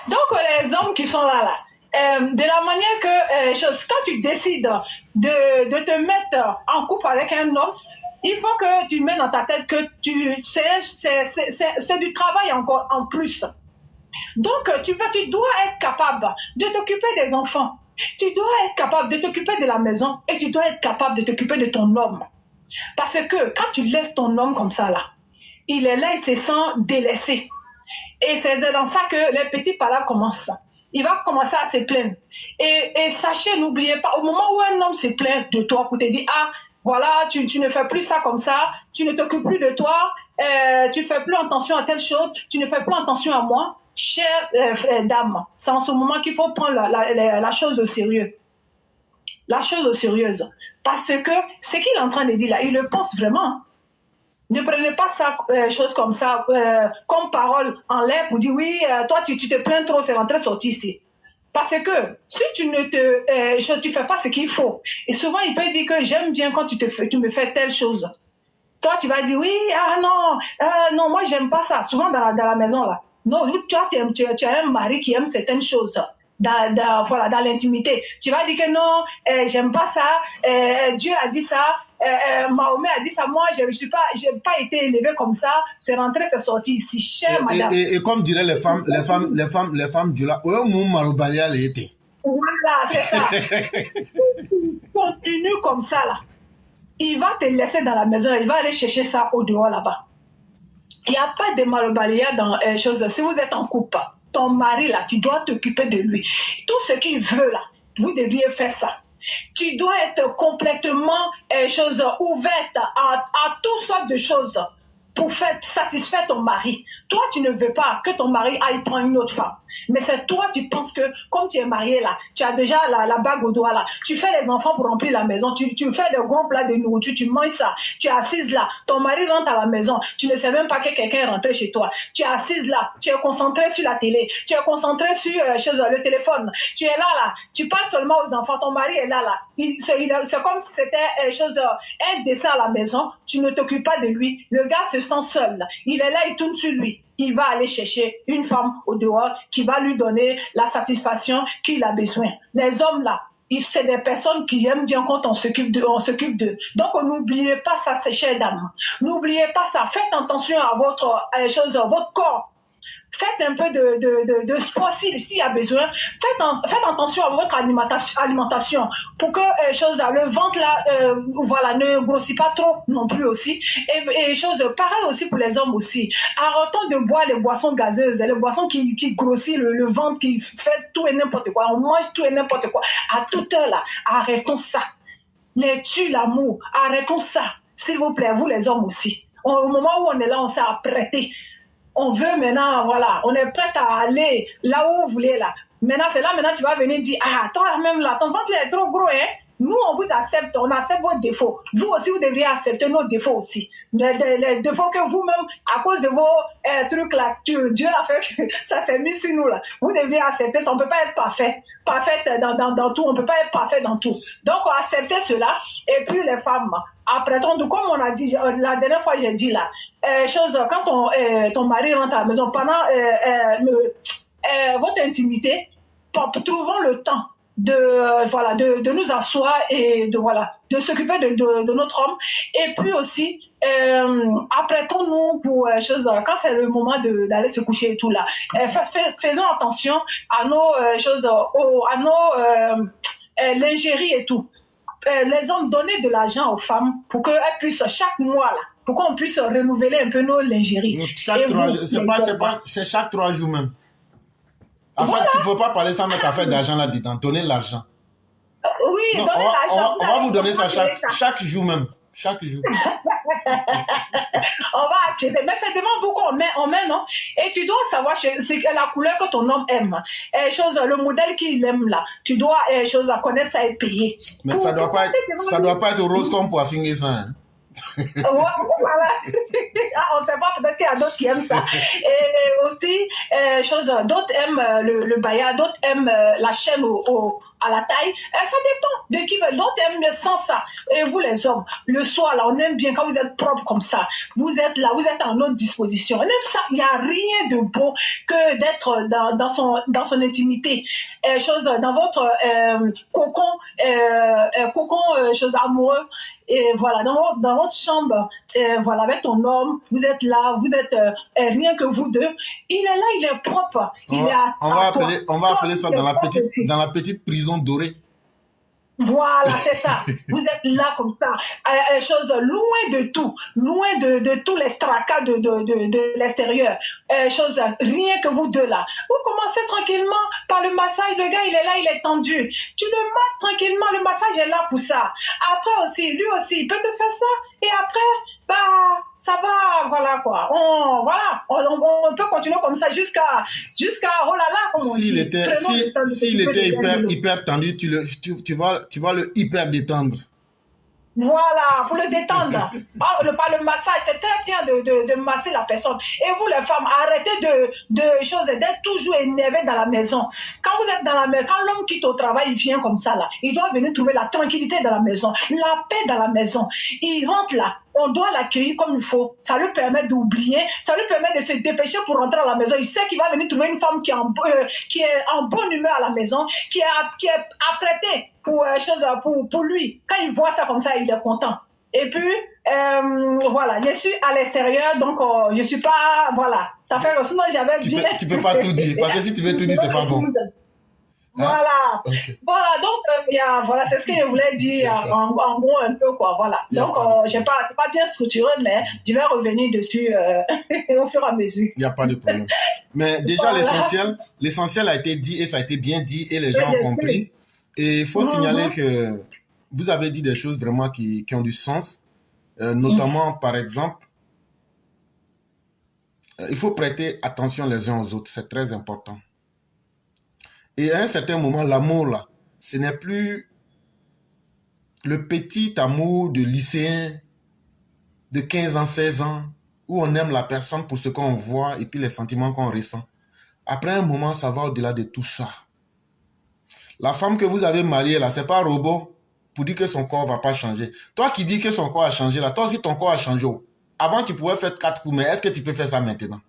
Donc, les hommes qui sont là, de la manière que, quand tu décides de te mettre en couple avec un homme, il faut que tu mets dans ta tête que c'est du travail encore en plus. Donc, tu dois être capable de t'occuper des enfants. Tu dois être capable de t'occuper de la maison et tu dois être capable de t'occuper de ton homme. Parce que quand tu laisses ton homme comme ça, là, il est là, il se sent délaissé. Et c'est dans ça que les petits palabres commencent. Il va commencer à se plaindre. Et sachez, n'oubliez pas, au moment où un homme se plaint de toi pour te dire, ah, voilà, tu ne fais plus ça comme ça, tu ne t'occupes plus de toi, tu ne fais plus attention à telle chose, tu ne fais plus attention à moi. Chère dame, c'est en ce moment qu'il faut prendre la chose au sérieux. La chose au sérieux. Parce que ce qu'il est en train de dire là, il le pense vraiment. Ne prenez pas ça, chose comme ça, comme parole en l'air pour dire oui, toi tu te plains trop, c'est rentré sorti ici. Parce que si tu ne tu fais pas ce qu'il faut, et souvent il peut dire que j'aime bien quand tu me fais telle chose. Toi tu vas dire oui, ah non, moi j'aime pas ça. Souvent dans la maison là. Non, toi tu as un mari qui aime certaines choses. Dans l'intimité. Tu vas dire que non, j'aime pas ça, Dieu a dit ça, Mahomet a dit ça, moi j'ai pas été élevé comme ça, c'est rentré, c'est sorti ici, chère madame. Et comme diraient les femmes du là, voilà, c'est ça. Continue comme ça là. Il va te laisser dans la maison, il va aller chercher ça au dehors là-bas. Il n'y a pas de malobaliya dans les choses. Si vous êtes en couple, ton mari là, tu dois t'occuper de lui. Tout ce qu'il veut là, vous devriez faire ça. Tu dois être complètement ouverte à toutes sortes de choses. pour satisfaire ton mari. Toi, tu ne veux pas que ton mari aille prendre une autre femme. Mais c'est toi, tu penses que comme tu es marié là, tu as déjà la bague au doigt là, tu fais les enfants pour remplir la maison, tu fais des grands plats de nourriture, tu manges ça, tu es assise là, ton mari rentre à la maison, tu ne sais même pas que quelqu'un est rentré chez toi, tu es assise là, tu es concentré sur la télé, tu es concentré sur le téléphone, tu es là, tu parles seulement aux enfants, ton mari est là, c'est comme si c'était un dessin à la maison, tu ne t'occupes pas de lui, le gars se sent seul là. Il est là, il tourne sur lui. Il va aller chercher une femme au dehors qui va lui donner la satisfaction qu'il a besoin. Les hommes là, c'est des personnes qui aiment bien quand on s'occupe d'eux. Donc n'oubliez pas ça, ces chers dames. N'oubliez pas ça. Faites attention à votre corps. Faites un peu de sport s'il y a besoin. Faites attention à votre alimentation pour que le ventre là, ne grossit pas trop non plus aussi. Et pareil aussi pour les hommes aussi. Arrêtons de boire les boissons gazeuses, les boissons qui grossissent le ventre, qui fait tout et n'importe quoi. On mange tout et n'importe quoi. À toute heure là, arrêtons ça. Les tue l'amour, arrêtons ça. S'il vous plaît, vous les hommes aussi. Au moment où on est là, on s'est apprêté. On veut maintenant, voilà, on est prêt à aller là où vous voulez là. Maintenant, c'est là, tu vas venir dire, ah, toi même là, ton ventre est trop gros, hein. Nous, on vous accepte, on accepte vos défauts. Vous aussi, vous devriez accepter nos défauts aussi. Les défauts que vous-même, à cause de vos trucs là, Dieu l'a fait que ça s'est mis sur nous là. Vous devriez accepter ça. On ne peut pas être parfaite dans tout. On ne peut pas être parfait dans tout. Donc, acceptez cela. Et puis, les femmes, après comme on a dit, la dernière fois, j'ai dit là, quand ton mari rentre à la maison, pendant votre intimité, trouvons le temps de nous asseoir et de s'occuper de notre homme. Et puis aussi, apprêtons-nous pour quand c'est le moment d'aller se coucher et tout là. Faisons attention à nos à nos lingeries et tout. Les hommes, donnez de l'argent aux femmes pour qu'elles puissent chaque mois là, pour qu'on puisse renouveler un peu nos lingeries. C'est chaque 3 jours même. En fait, tu ne peux pas parler sans mettre affaire d'argent là-dedans. Donner l'argent. Oui, non, donnez l'argent. On va vous donner ça chaque jour même. Chaque jour. On va accepter. Mais c'est devant vous qu'on met, non? Et tu dois savoir c'est la couleur que ton homme aime. Le modèle qu'il aime là. Tu dois connaître ça et payer. Mais ça doit pas être rose comme pour affinger ça. Hein? Voilà. On ne sait pas, peut-être qu'il y a d'autres qui aiment ça. Et aussi, d'autres aiment le baya, d'autres aiment la chaîne à la taille. Ça dépend de qui veut. D'autres aiment sans ça. Et vous les hommes, le soir là, on aime bien quand vous êtes propre comme ça. Vous êtes là, vous êtes à notre disposition. On aime ça. Il n'y a rien de beau que d'être dans son intimité. Dans votre cocon amoureux. Et voilà, dans votre chambre, avec ton homme, vous êtes là, vous êtes rien que vous deux. Il est là, il est propre. On va appeler ça dans la petite prison dorée. Voilà, c'est ça. Vous êtes là comme ça. Loin de tout. Loin de tous les tracas de l'extérieur. Rien que vous deux là. Vous commencez tranquillement par le massage. Le gars, il est là, il est tendu. Tu le masses tranquillement. Le massage est là pour ça. Après aussi, lui aussi, il peut te faire ça. Et après, ça va, voilà quoi. On peut continuer comme ça jusqu'à oh là là, comme on dit. S'il était hyper tendu, tu vas le hyper détendre. Voilà, pour le détendre. Par le massage, c'est très bien de masser la personne. Et vous les femmes, arrêtez d'être toujours énervé dans la maison. Quand vous êtes dans la maison, quand l'homme quitte au travail, il vient comme ça là. Il doit venir trouver la tranquillité dans la maison, la paix dans la maison. Il rentre là. On doit l'accueillir comme il faut. Ça lui permet d'oublier, ça lui permet de se dépêcher pour rentrer à la maison. Il sait qu'il va venir trouver une femme qui est en bonne humeur à la maison, qui est apprêtée pour lui. Quand il voit ça comme ça, il est content. Et puis, voilà, je suis à l'extérieur, donc je suis pas, voilà. Ça fait que sinon j'avais bien... Tu peux pas tout dire, parce que si tu veux tout dire, c'est pas bon. Voilà. Okay. Voilà, donc voilà, c'est ce que je voulais dire en gros un peu quoi, voilà. Donc c'est pas bien structuré, mais je vais revenir dessus au fur et à mesure. Il n'y a pas de problème. Mais déjà voilà. l'essentiel a été dit et ça a été bien dit et les gens ont compris. Et il faut signaler que vous avez dit des choses vraiment qui ont du sens, notamment par exemple Il faut prêter attention les uns aux autres, c'est très important. Et à un certain moment, l'amour, là, ce n'est plus le petit amour de lycéen de 15 ans, 16 ans, où on aime la personne pour ce qu'on voit et puis les sentiments qu'on ressent. Après un moment, ça va au-delà de tout ça. La femme que vous avez mariée, là, c'est pas un robot pour dire que son corps va pas changer. Toi qui dis que son corps a changé, là, toi aussi ton corps a changé. Avant, tu pouvais faire 4 coups, mais est-ce que tu peux faire ça maintenant?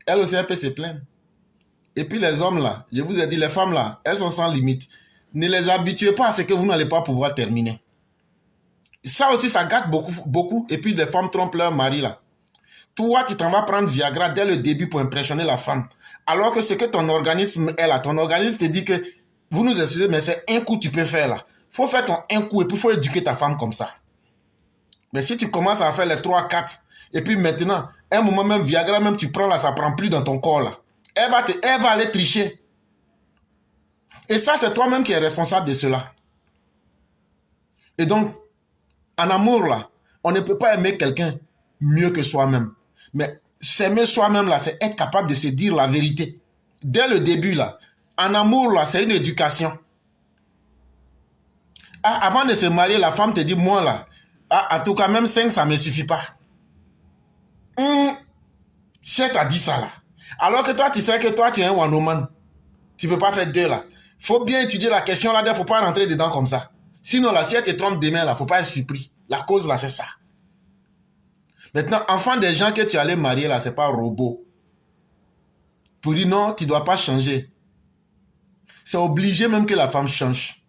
Elle aussi, elle peut se plaindre. Et puis les hommes, là, je vous ai dit, les femmes, là, elles sont sans limite. Ne les habituez pas à ce que vous n'allez pas pouvoir terminer. Ça aussi, ça gâte beaucoup, beaucoup. Et puis les femmes trompent leur mari, là. Toi, tu t'en vas prendre Viagra dès le début pour impressionner la femme. Alors que ce que ton organisme est là, ton organisme te dit que, vous nous excusez, mais c'est un coup que tu peux faire là. Faut faire ton un coup et puis il faut éduquer ta femme comme ça. Mais si tu commences à faire les 3, 4, et puis maintenant, un moment même, Viagra même tu prends là, ça prend plus dans ton corps là. Elle va aller tricher. Et ça, c'est toi-même qui es responsable de cela. Et donc, en amour là, on ne peut pas aimer quelqu'un mieux que soi-même. Mais s'aimer soi-même là, c'est être capable de se dire la vérité. Dès le début là, en amour là, c'est une éducation. Ah, avant de se marier, la femme te dit, moi là, en tout cas même 5, ça ne me suffit pas. Chef t'a dit ça là. Alors que toi, tu sais que toi, tu es un one-woman. Tu ne peux pas faire 2 là. Il faut bien étudier la question là, il ne faut pas rentrer dedans comme ça. Sinon là, si elle te trompe demain là, il ne faut pas être surpris. La cause là, c'est ça. Maintenant, enfant des gens que tu allais marier là, ce n'est pas un robot. Pour dire non, tu ne dois pas changer. C'est obligé même que la femme change.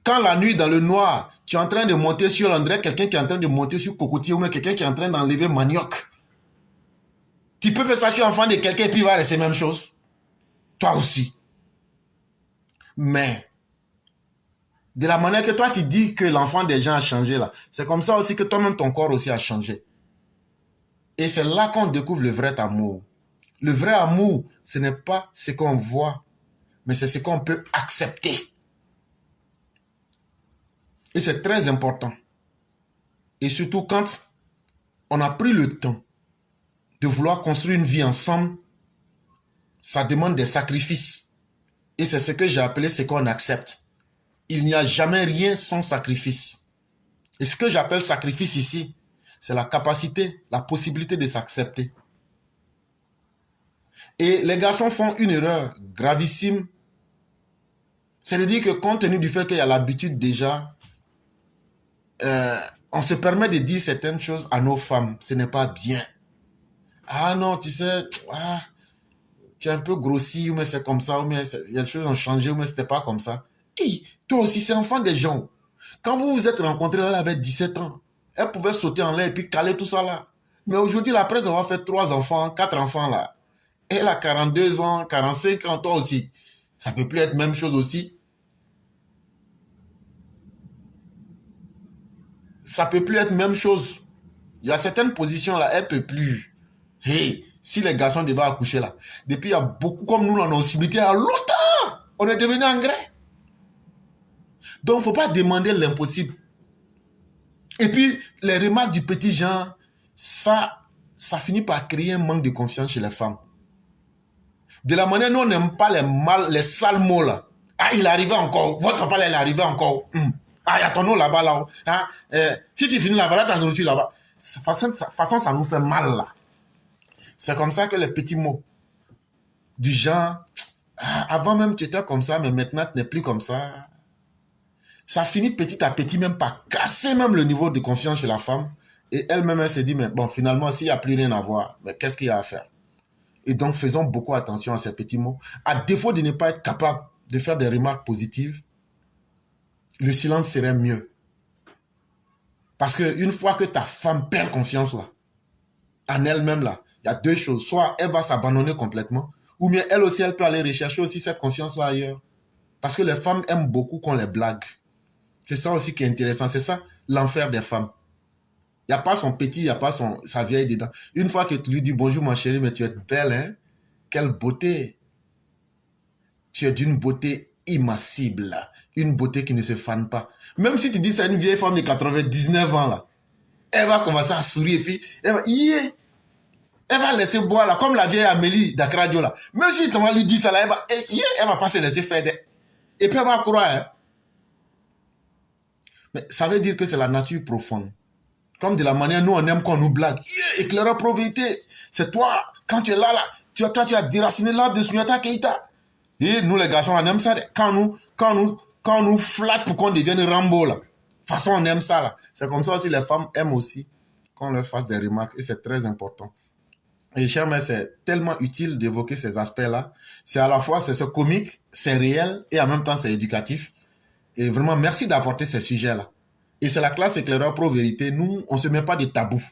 Quand la nuit, dans le noir, tu es en train de monter sur l'André, quelqu'un qui est en train de monter sur cocotier ou même quelqu'un qui est en train d'enlever manioc. Tu peux faire ça sur l'enfant de quelqu'un et puis il va rester la même chose. Toi aussi. Mais, de la manière que toi tu dis que l'enfant des gens a changé là, c'est comme ça aussi que toi-même ton corps aussi a changé. Et c'est là qu'on découvre le vrai amour. Le vrai amour, ce n'est pas ce qu'on voit, mais c'est ce qu'on peut accepter. Et c'est très important. Et surtout quand on a pris le temps de vouloir construire une vie ensemble, ça demande des sacrifices. Et c'est ce que j'ai appelé ce qu'on accepte. Il n'y a jamais rien sans sacrifice. Et ce que j'appelle sacrifice ici, c'est la capacité, la possibilité de s'accepter. Et les garçons font une erreur gravissime. C'est de dire que compte tenu du fait qu'il y a l'habitude déjà, on se permet de dire certaines choses à nos femmes. Ce n'est pas bien. Ah non, tu sais, tu es un peu grossi, mais c'est comme ça, mais il y a des choses qui ont changé, mais c'était pas comme ça. Et toi aussi, c'est enfant des gens. Quand vous vous êtes rencontrés, elle avait 17 ans. Elle pouvait sauter en l'air et puis caler tout ça là. Mais aujourd'hui, la presse va faire 3 enfants, 4 enfants là. Elle a 42 ans, 45 ans, toi aussi. Ça peut plus être même chose aussi. Ça peut plus être même chose. Il y a certaines positions là, elle peut plus. Hey, si les garçons devaient accoucher là, depuis il y a beaucoup comme nous là, dans le cimetière, il y a longtemps, on est devenu engrais. Donc, il ne faut pas demander l'impossible. Et puis, les remarques du petit genre, ça finit par créer un manque de confiance chez les femmes. De la manière, nous, on n'aime pas les sales mots là. Ah, il est arrivé encore. Votre papa, il est arrivé encore. Ah, il y a ton nom là-bas, là. Hein? Si tu finis là-bas, là, ta nourriture là-bas. De toute façon, ça nous fait mal là. C'est comme ça que les petits mots du genre, avant même tu étais comme ça, mais maintenant tu n'es plus comme ça. Ça finit petit à petit même par casser même le niveau de confiance chez la femme. Et elle-même, elle se dit, mais bon, finalement, s'il n'y a plus rien à voir, mais qu'est-ce qu'il y a à faire? Et donc, faisons beaucoup attention à ces petits mots. À défaut de ne pas être capable de faire des remarques positives, le silence serait mieux. Parce qu'une fois que ta femme perd confiance là, en elle-même là, il y a 2 choses. Soit elle va s'abandonner complètement, ou bien elle aussi, elle peut aller rechercher aussi cette confiance-là ailleurs. Parce que les femmes aiment beaucoup qu'on les blague. C'est ça aussi qui est intéressant. C'est ça l'enfer des femmes. Il n'y a pas son petit, il n'y a pas sa vieille dedans. Une fois que tu lui dis bonjour ma chérie, mais tu es belle, hein? Quelle beauté. Tu es d'une beauté immassible. Une beauté qui ne se fane pas. Même si tu dis c'est une vieille femme de 99 ans là. Elle va commencer à sourire, puis elle va, yeah. Elle va laisser boire là, comme la vieille Amélie d'Akradio là. Même si tu vas lui dire ça là, elle va pas se laisser faire des... Et puis elle va croire. Hein. Mais ça veut dire que c'est la nature profonde. Comme de la manière nous on aime qu'on nous blague. Yeah, éclaireur probité, c'est toi, quand tu es là, tu as déraciné l'arbre de Sunyata Keita. Et nous les garçons on aime ça. Quand on nous flatte pour qu'on devienne Rambo là. De toute façon on aime ça là. C'est comme ça aussi les femmes aiment aussi qu'on leur fasse des remarques et c'est très important. Et cher mère, c'est tellement utile d'évoquer ces aspects-là. C'est à la fois, c'est comique, c'est réel et en même temps, c'est éducatif. Et vraiment, merci d'apporter ces sujets-là. Et c'est la classe éclaireur pro-vérité. Nous, on ne se met pas de tabous.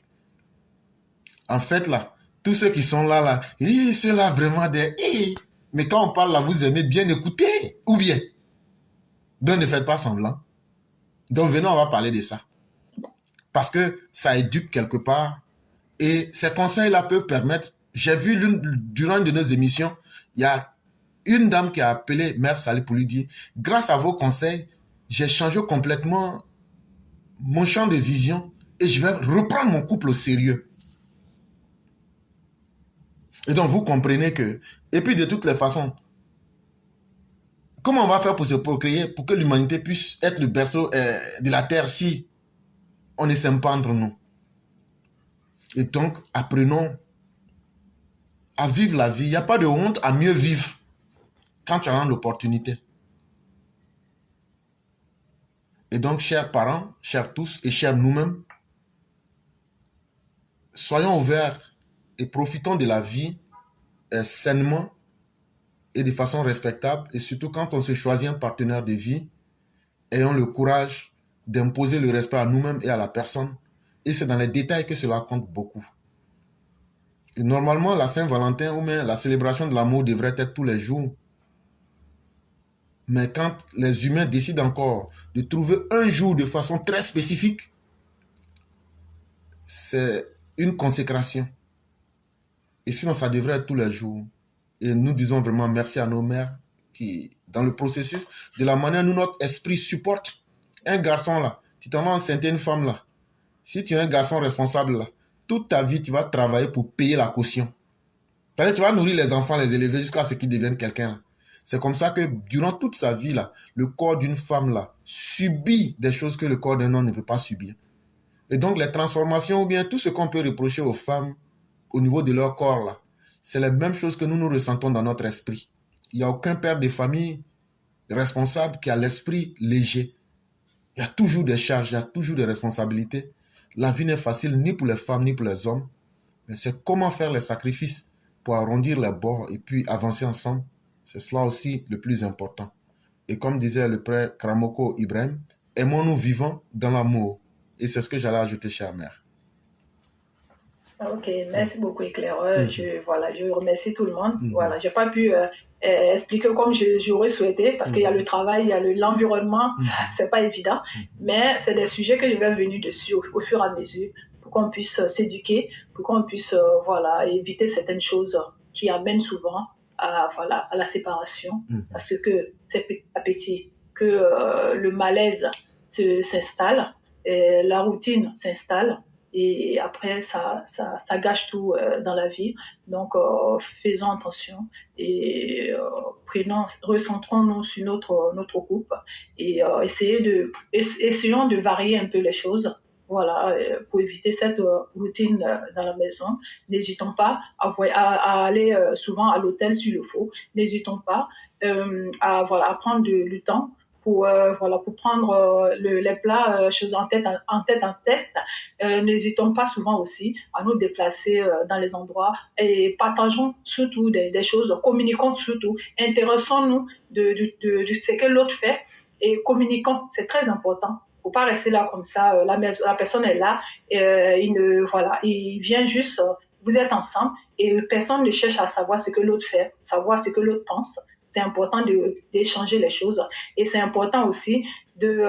En fait, là, tous ceux qui sont là, ceux-là vraiment des... Mais quand on parle là, vous aimez bien écouter, ou bien? Donc, ne faites pas semblant. Donc, venez, on va parler de ça. Parce que ça éduque quelque part. Et ces conseils-là peuvent permettre... J'ai vu durant une de nos émissions, il y a une dame qui a appelé Mère Salih pour lui dire, grâce à vos conseils, j'ai changé complètement mon champ de vision et je vais reprendre mon couple au sérieux. Et donc, vous comprenez que... Et puis, de toutes les façons, comment on va faire pour se procréer, pour que l'humanité puisse être le berceau de la terre si on ne s'aime pas entre nous? Et donc, apprenons à vivre la vie. Il n'y a pas de honte à mieux vivre quand tu as l'opportunité. Et donc, chers parents, chers tous et chers nous-mêmes, soyons ouverts et profitons de la vie sainement et de façon respectable. Et surtout, quand on se choisit un partenaire de vie, ayons le courage d'imposer le respect à nous-mêmes et à la personne. Et c'est dans les détails que cela compte beaucoup. Et normalement, la Saint-Valentin ou même la célébration de l'amour devrait être tous les jours. Mais quand les humains décident encore de trouver un jour de façon très spécifique, c'est une consécration. Et sinon, ça devrait être tous les jours. Et nous disons vraiment merci à nos mères qui, dans le processus, de la manière dont notre esprit supporte un garçon là. Si tu as enceinté une femme là, si tu es un garçon responsable là, toute ta vie, tu vas travailler pour payer la caution. Peut-être tu vas nourrir les enfants, les élever jusqu'à ce qu'ils deviennent quelqu'un. C'est comme ça que durant toute sa vie, là, le corps d'une femme là, subit des choses que le corps d'un homme ne peut pas subir. Et donc les transformations ou bien tout ce qu'on peut reprocher aux femmes au niveau de leur corps, là, c'est la même chose que nous ressentons dans notre esprit. Il n'y a aucun père de famille responsable qui a l'esprit léger. Il y a toujours des charges, il y a toujours des responsabilités. La vie n'est facile ni pour les femmes ni pour les hommes. Mais c'est comment faire les sacrifices pour arrondir les bords et puis avancer ensemble. C'est cela aussi le plus important. Et comme disait le prêtre Kramoko Ibrahim, aimons-nous vivants dans l'amour. Et c'est ce que j'allais ajouter, chère mère. Ok, merci beaucoup, éclaireur. Je remercie tout le monde. Voilà, j'ai pas pu expliquer comme j'aurais souhaité parce qu'il y a le travail, il y a l'environnement, c'est pas évident. Mais c'est des sujets que je vais venir dessus au fur et à mesure pour qu'on puisse s'éduquer, pour qu'on puisse éviter certaines choses qui amènent souvent à la séparation, parce que c'est petit à petit que le malaise s'installe, la routine s'installe. Et après, ça gâche tout dans la vie. Donc, faisons attention et recentrons-nous sur notre couple et essayons de varier un peu les choses. Voilà, pour éviter cette routine dans la maison. N'hésitons pas à aller souvent à l'hôtel s'il le faut. N'hésitons pas à prendre du temps pour prendre les plats choses en tête. N'hésitons pas souvent aussi à nous déplacer dans les endroits et partageons surtout des choses, communiquons surtout, intéressons-nous de ce que l'autre fait et communiquons, c'est très important. Faut pas rester là comme ça, la personne est là, il vient juste, vous êtes ensemble et personne ne cherche à savoir ce que l'autre fait, savoir ce que l'autre pense. C'est important d'échanger les choses et c'est important aussi de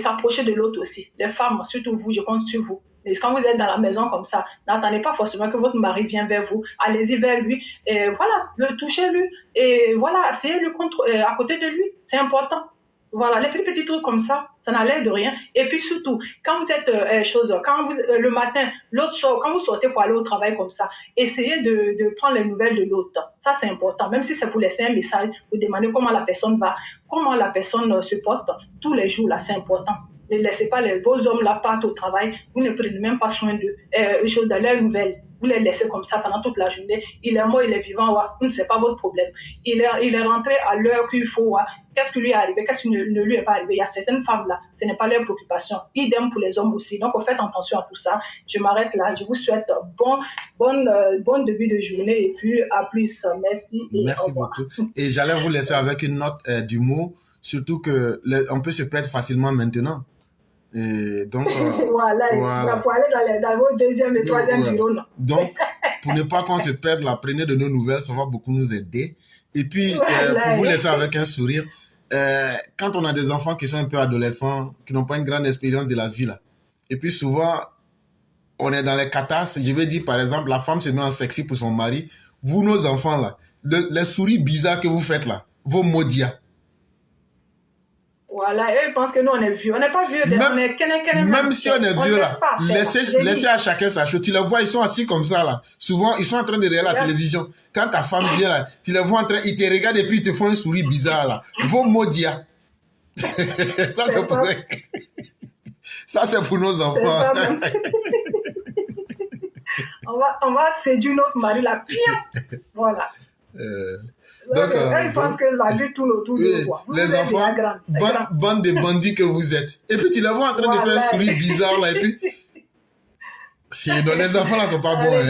s'approcher de l'autre aussi. Les femmes, surtout vous, je compte sur vous. Et quand vous êtes dans la maison comme ça, n'attendez pas forcément que votre mari vienne vers vous. Allez-y vers lui et voilà, le touchez lui et voilà, asseyez-le à côté de lui. C'est important. Voilà, les petits trucs comme ça n'a l'air de rien. Et puis surtout, quand vous êtes le matin, l'autre sort, quand vous sortez pour aller au travail comme ça, essayez de prendre les nouvelles de l'autre. Ça, c'est important. Même si c'est pour laisser un message, vous demandez comment la personne va, comment la personne se porte. Tous les jours, là, c'est important. Ne laissez pas vos hommes là partent au travail. Vous ne prenez même pas soin d'eux. De leurs nouvelles. Vous les laissez comme ça pendant toute la journée. Il est mort, il est vivant, c'est pas votre problème. Il est rentré à l'heure qu'il faut. Qu'est-ce qui lui est arrivé? Qu'est-ce qui ne lui est pas arrivé? Il y a certaines femmes là, ce n'est pas leur préoccupation. Idem pour les hommes aussi. Donc, faites attention à tout ça. Je m'arrête là. Je vous souhaite bon début de journée et puis à plus. Merci. Merci beaucoup. Et j'allais vous laisser avec une note d'humour, surtout que on peut se perdre facilement maintenant. Et donc, voilà. Pour aller dans vos deuxième et troisième bureaux. Donc, pour ne pas qu'on se perde, prenez de nos nouvelles, ça va beaucoup nous aider. Et puis, pour vous laisser avec un sourire, quand on a des enfants qui sont un peu adolescents, qui n'ont pas une grande expérience de la vie, là, et puis souvent, on est dans les catastrophes. Je vais dire, par exemple, la femme se met en sexy pour son mari. Vous, nos enfants, là, les souris bizarres que vous faites, là, vos maudias. Voilà, eux pensent que nous, on est vieux. On n'est pas vieux, même si on est vieux, là, laissez à chacun sa chose. Tu les vois, ils sont assis comme ça, là. Souvent, ils sont en train de regarder la télévision. Quand ta femme vient, là, tu les vois en train, ils te regardent et puis ils te font une souris bizarre, là. Vos maudias. Ça, c'est pour nos enfants. on va séduire notre mari, là. Voilà. Donc, ils pensent que la vie tourne autour de toi. Les enfants, bande de bandits que vous êtes. Et puis tu les vois en train de faire un sourire bizarre là. Et puis... donc, les enfants là sont pas bons.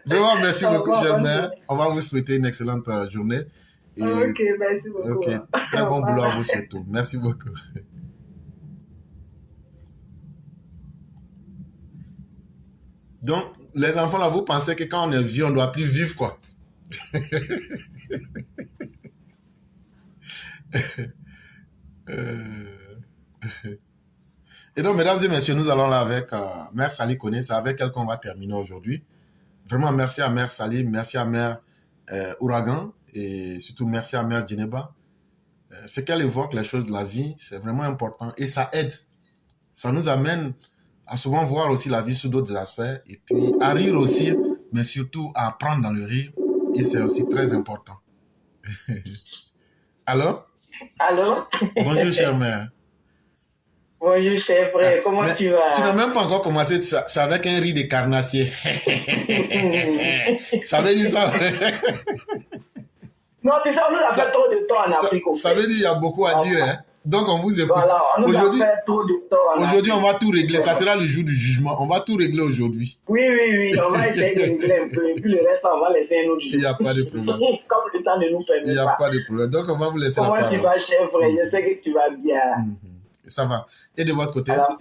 Vraiment, merci beaucoup, chère mère. On va vous souhaiter une excellente journée. Et... Ok, merci beaucoup. Très bon boulot à vous surtout. Merci beaucoup. Donc, les enfants, là, vous pensez que quand on est vieux, on ne doit plus vivre, quoi. Et donc, mesdames et messieurs, nous allons là avec Mère Sally Koné. C'est avec elle qu'on va terminer aujourd'hui. Vraiment, merci à Mère Sally, merci à Mère Ouragan et surtout merci à Mère Djeneba. Ce qu'elle évoque, les choses de la vie, c'est vraiment important et ça aide. Ça nous amène à souvent voir aussi la vie sous d'autres aspects et puis à rire aussi, mais surtout à apprendre dans le rire et c'est aussi très important. Allô? Allô? Bonjour, chère mère. Bonjour, cher frère, comment tu vas? Tu n'as même pas encore commencé, c'est avec un riz de carnassier. Ça veut dire ça? Non, mais ça, on nous a fait trop de temps en Afrique. Ça veut dire qu'il y a beaucoup à dire, hein? Donc, on vous écoute. Voilà, on nous a fait trop de temps. Aujourd'hui, on va tout régler. Ça sera le jour du jugement. On va tout régler aujourd'hui. Oui, on va essayer de régler un peu. Et puis le reste, on va laisser un autre jour. Il n'y a pas de problème. Comme le temps ne nous permet pas. Il n'y a pas de problème. Donc, on va vous laisser la parole. Comment tu vas, cher frère? Je sais que tu vas bien. Ça va. Et de votre côté? Alors,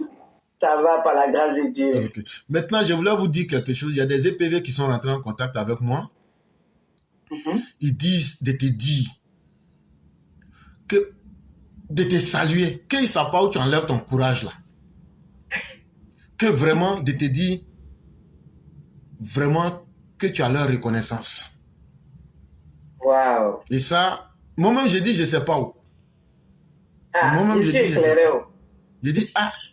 ça va par la grâce de Dieu. Okay. Maintenant, je voulais vous dire quelque chose. Il y a des EPV qui sont rentrés en contact avec moi. Ils disent de te dire que de te saluer, qu'ils ne savent pas où tu enlèves ton courage là. Que vraiment, de te dire vraiment que tu as leur reconnaissance. Waouh. Et ça, moi-même, j'ai dit, je ne sais pas où. Moi-même,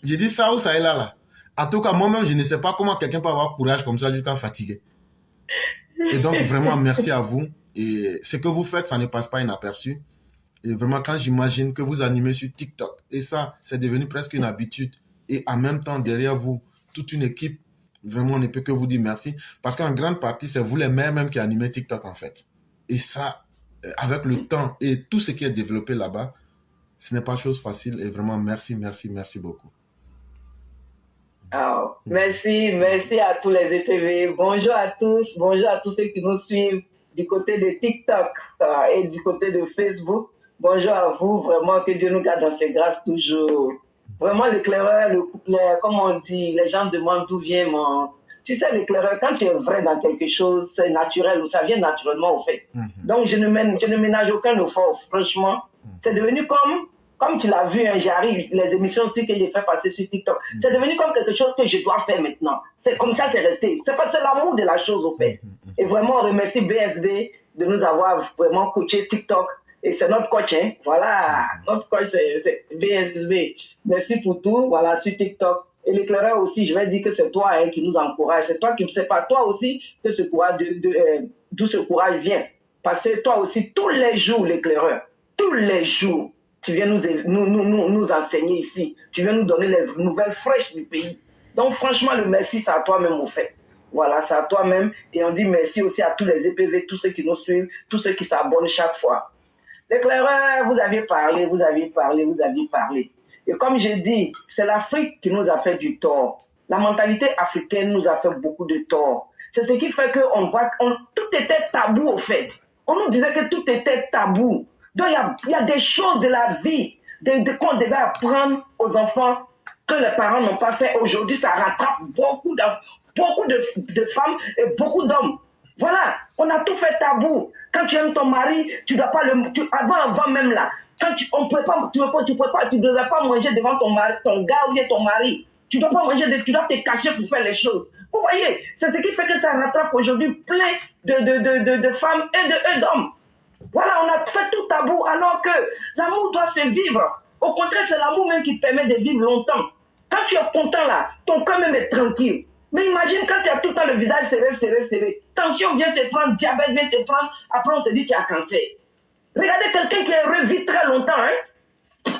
j'ai dit ça ou ça est là. En tout cas, moi-même, je ne sais pas comment quelqu'un peut avoir courage comme ça jusqu'à fatigué. Et donc, vraiment, merci à vous. Et ce que vous faites, ça ne passe pas inaperçu. Et vraiment, quand j'imagine que vous animez sur TikTok, et ça, c'est devenu presque une habitude. Et en même temps, derrière vous, toute une équipe, vraiment, on ne peut que vous dire merci. Parce qu'en grande partie, c'est vous les mères même qui animez TikTok, en fait. Et ça, avec le temps et tout ce qui est développé là-bas, ce n'est pas chose facile. Et vraiment, merci beaucoup. Oh, merci à tous les ETV. Bonjour à tous ceux qui nous suivent du côté de TikTok et du côté de Facebook. Bonjour à vous, vraiment que Dieu nous garde dans ses grâces toujours. Vraiment l'éclaireur, comme on dit, les gens demandent d'où vient mon... Tu sais, l'éclaireur, quand tu es vrai dans quelque chose, c'est naturel ou ça vient naturellement au fait. Donc je ne ménage aucun effort, franchement. C'est devenu comme tu l'as vu, hein, j'arrive, les émissions aussi que j'ai fait passer sur TikTok, c'est devenu comme quelque chose que je dois faire maintenant. C'est comme ça, c'est resté. C'est parce que c'est l'amour de la chose, au fait. Et vraiment, on remercie BSB de nous avoir vraiment coaché TikTok. Et c'est notre coach, hein. Voilà, notre coach, c'est BSB. Merci pour tout. Voilà, sur TikTok. Et l'éclaireur aussi, je vais dire que c'est toi qui nous encourage. C'est toi qui, c'est pas toi aussi que ce courage, d'où ce courage vient. Parce que toi aussi, tous les jours, l'éclaireur, tous les jours, tu viens nous enseigner ici. Tu viens nous donner les nouvelles fraîches du pays. Donc, franchement, le merci, c'est à toi-même, au fait. Voilà, c'est à toi-même. Et on dit merci aussi à tous les EPV, tous ceux qui nous suivent, tous ceux qui s'abonnent chaque fois. L'éclaireur, vous aviez parlé. Et comme j'ai dit, c'est l'Afrique qui nous a fait du tort. La mentalité africaine nous a fait beaucoup de tort. C'est ce qui fait que tout était tabou, au fait. On nous disait que tout était tabou. Donc, il y a des choses de la vie qu'on devait apprendre aux enfants que les parents n'ont pas fait. Aujourd'hui, ça rattrape beaucoup de femmes et beaucoup d'hommes. Voilà, on a tout fait tabou. Quand tu aimes ton mari, tu dois pas avant même là. Quand tu devais pas manger devant ton mari, ton gars ou bien ton mari. Tu dois pas manger, tu dois te cacher pour faire les choses. Vous voyez, c'est ce qui fait que ça rattrape aujourd'hui plein de femmes et d'hommes. Voilà, on a fait tout tabou alors que l'amour doit se vivre. Au contraire, c'est l'amour même qui permet de vivre longtemps. Quand tu es content là, ton cœur même est tranquille. Mais imagine quand tu as tout le temps le visage serré. Tension vient te prendre, diabète vient te prendre, après on te dit que tu as cancer. Regardez quelqu'un qui est heureux vit très longtemps. Hein?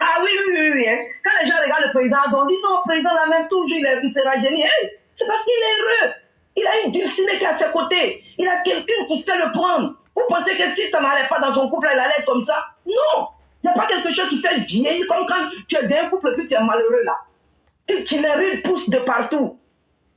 Ah oui. Hein? Quand les gens regardent le président, on dit non, le président là même toujours il sera génie. Hey, c'est parce qu'il est heureux. Il a une dulcinée qui est à ses côtés. Il a quelqu'un qui sait le prendre. Vous pensez que si ça n'allait pas dans son couple, elle allait être comme ça? Non. Il n'y a pas quelque chose qui fait vieillir comme quand tu es dans un couple et que tu es malheureux là. Les rides poussent de partout.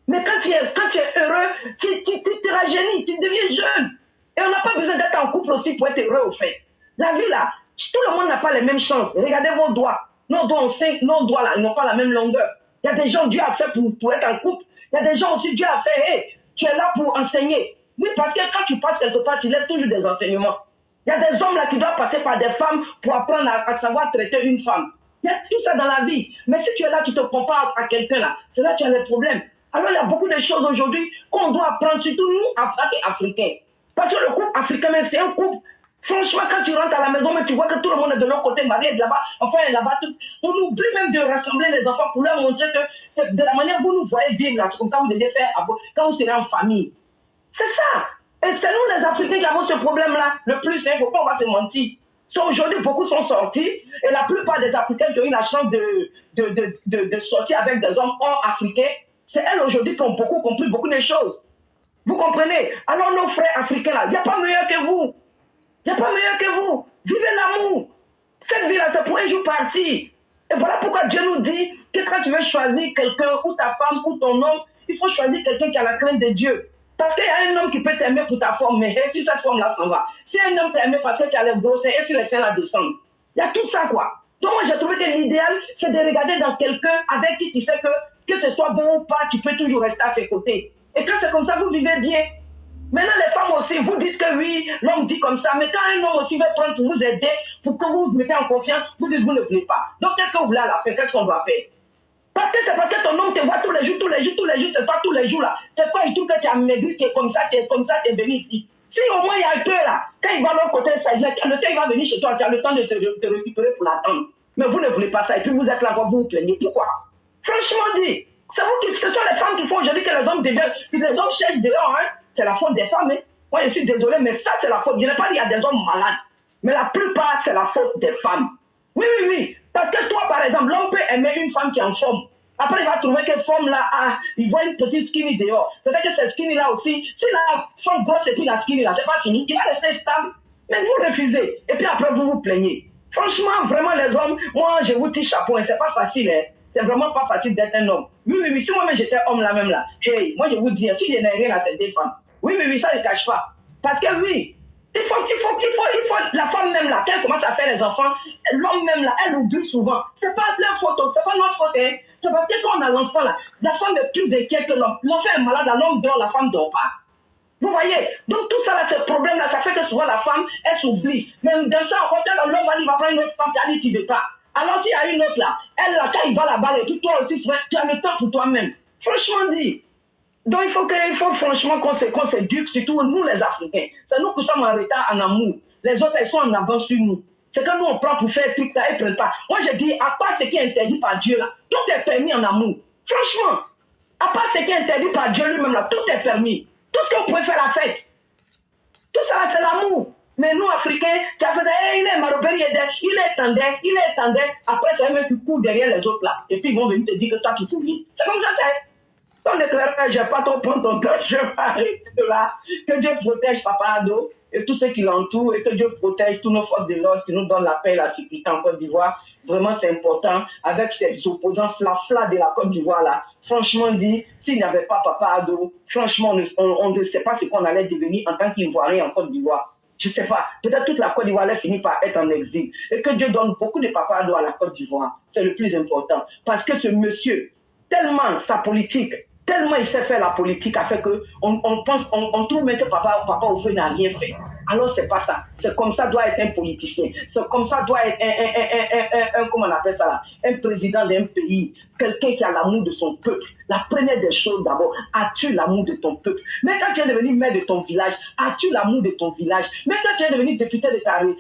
Mais quand tu es heureux, tu te rajeunis, tu deviens jeune. Et on n'a pas besoin d'être en couple aussi pour être heureux au fait. La vie là, tout le monde n'a pas les mêmes chances. Regardez vos doigts. Nos doigts là, ils n'ont pas la même longueur. Il y a des gens Dieu a fait pour être en couple. Il y a des gens aussi Dieu a fait, hey, tu es là pour enseigner. Oui, parce que quand tu passes quelque part, tu laisses toujours des enseignements. Il y a des hommes là qui doivent passer par des femmes pour apprendre à savoir traiter une femme. Il y a tout ça dans la vie. Mais si tu es là, tu te compares à quelqu'un là, c'est là que tu as les problèmes. Alors il y a beaucoup de choses aujourd'hui qu'on doit apprendre, surtout nous, Africains. Parce que le couple africain, c'est un couple. Franchement, quand tu rentres à la maison, mais tu vois que tout le monde est de l'autre côté, marié de là-bas, enfin là-bas, on oublie même de rassembler les enfants pour leur montrer que c'est de la manière que vous nous voyez vivre là, c'est comme ça que vous devez faire quand vous serez en famille. C'est ça. Et c'est nous les Africains qui avons ce problème-là. Le plus, il ne faut pas, on va se mentir. Aujourd'hui, beaucoup sont sortis et la plupart des Africains qui ont eu la chance de sortir avec des hommes hors africains, c'est elles aujourd'hui qui ont beaucoup compris beaucoup de choses. Vous comprenez? Alors nos frères africains là, il n'y a pas meilleur que vous. Il n'y a pas meilleur que vous. Vivez l'amour. Cette vie-là, c'est pour un jour partir. Et voilà pourquoi Dieu nous dit que quand tu veux choisir quelqu'un, ou ta femme, ou ton homme, il faut choisir quelqu'un qui a la crainte de Dieu. Parce qu'il y a un homme qui peut t'aimer pour ta forme, mais si cette forme-là s'en va. Si un homme t'aime parce que tu as les gros seins, et si les seins là descendent. Il y a tout ça, quoi. Donc moi, j'ai trouvé que l'idéal, c'est de regarder dans quelqu'un avec qui tu sais que ce soit bon ou pas, tu peux toujours rester à ses côtés. Et quand c'est comme ça, vous vivez bien. Maintenant, les femmes aussi, vous dites que oui, l'homme dit comme ça, mais quand un homme aussi veut prendre pour vous aider, pour que vous vous mettez en confiance, vous dites que vous ne voulez pas. Donc, qu'est-ce que vous voulez à la fin? Qu'est-ce qu'on doit faire? Parce que c'est parce que ton homme te voit tous les jours, c'est toi tous les jours là. C'est quoi, il trouve que tu as maigri, tu es comme ça, tu es venu ici. Si au moins il y a un peu là, quand il va de l'autre côté, le temps il va venir chez toi, tu as le temps de te récupérer pour l'attendre. Mais vous ne voulez pas ça, et puis vous êtes là, vous vous plaignez. Pourquoi? Franchement dit, ce sont les femmes qui font aujourd'hui que les hommes deviennent, les hommes cherchent dehors, hein. C'est la faute des femmes, hein. Moi je suis désolé, mais ça c'est la faute. Je n'ai pas dit qu'il y a des hommes malades, mais la plupart c'est la faute des femmes. Oui. Parce que toi, par exemple, l'homme peut aimer une femme qui est en forme. Après, il va trouver que forme là, il voit une petite skinny dehors. Peut-être que cette skinny là aussi, si la femme grosse et puis la skinny là, c'est pas fini, il va rester stable. Mais vous refusez. Et puis après, vous vous plaignez. Franchement, vraiment, les hommes, moi, je vous tire chapeau, hein, c'est pas facile, hein. C'est vraiment pas facile d'être un homme. Oui, si moi-même j'étais homme là même là, hey, moi je vous dis, si je n'ai rien à ces deux femmes, oui, ça ne cache pas. Parce que oui, il faut, la femme même là, quand elle commence à faire les enfants, l'homme même là, elle oublie souvent. C'est pas leur faute, c'est pas notre faute, hein. C'est parce que quand on a l'enfant là, la femme est plus inquiète que l'homme. L'enfant est malade, l'homme dort, la femme dort pas. Vous voyez? Donc tout ça là, ce problème là, ça fait que souvent la femme, elle s'oublie. Mais dans ça, quand l'homme il va prendre une autre femme, tu as dit, tu veux pas. Alors s'il y a une autre là, elle là, quand il va là-bas, et tout, toi aussi, tu as le temps pour toi-même. Franchement dit. Donc il faut franchement qu'on s'éduque, surtout nous les Africains. C'est nous qui sommes en retard en amour. Les autres, ils sont en avance sur nous. C'est que nous, on prend pour faire un truc là, ils ne prennent pas. Moi, je dis, à part ce qui est interdit par Dieu là, tout est permis en amour. Franchement, à part ce qui est interdit par Dieu lui-même là, tout est permis. Tout ce que vous pouvez faire la fête. Tout ça, c'est l'amour. Mais nous, Africains, tu as fait il est marocain, il est tendait. Après, c'est un mec qui court derrière les autres là. Et puis, ils vont venir te dire que toi, tu fouilles. C'est comme ça, c'est. Ton éclairage, je n'ai pas trop prendre ton temps, je vais arrêter là. Que Dieu protège Papa Ado et tous ceux qui l'entourent et que Dieu protège tous nos forces de l'ordre qui nous donnent la paix et la sécurité en Côte d'Ivoire. Vraiment, c'est important avec ces opposants flafla de la Côte d'Ivoire là. Franchement dit, s'il n'y avait pas Papa Ado, franchement, on ne sait pas ce qu'on allait devenir en tant qu'Ivoirien en Côte d'Ivoire. Je ne sais pas. Peut-être toute la Côte d'Ivoire allait finir par être en exil. Et que Dieu donne beaucoup de Papa Ado à la Côte d'Ivoire. C'est le plus important. Parce que ce monsieur, tellement sa politique, tellement il sait faire la politique, a fait que on trouve même que Papa Oufoué n'a rien fait. Alors c'est pas ça. C'est comme ça doit être un politicien. C'est comme ça doit être un comment on appelle ça là, un président d'un pays, quelqu'un qui a l'amour de son peuple. La première des choses d'abord, as-tu l'amour de ton peuple? Mais quand tu es devenu maire de ton village, as-tu l'amour de ton village? Mais quand tu es devenu député de ta région,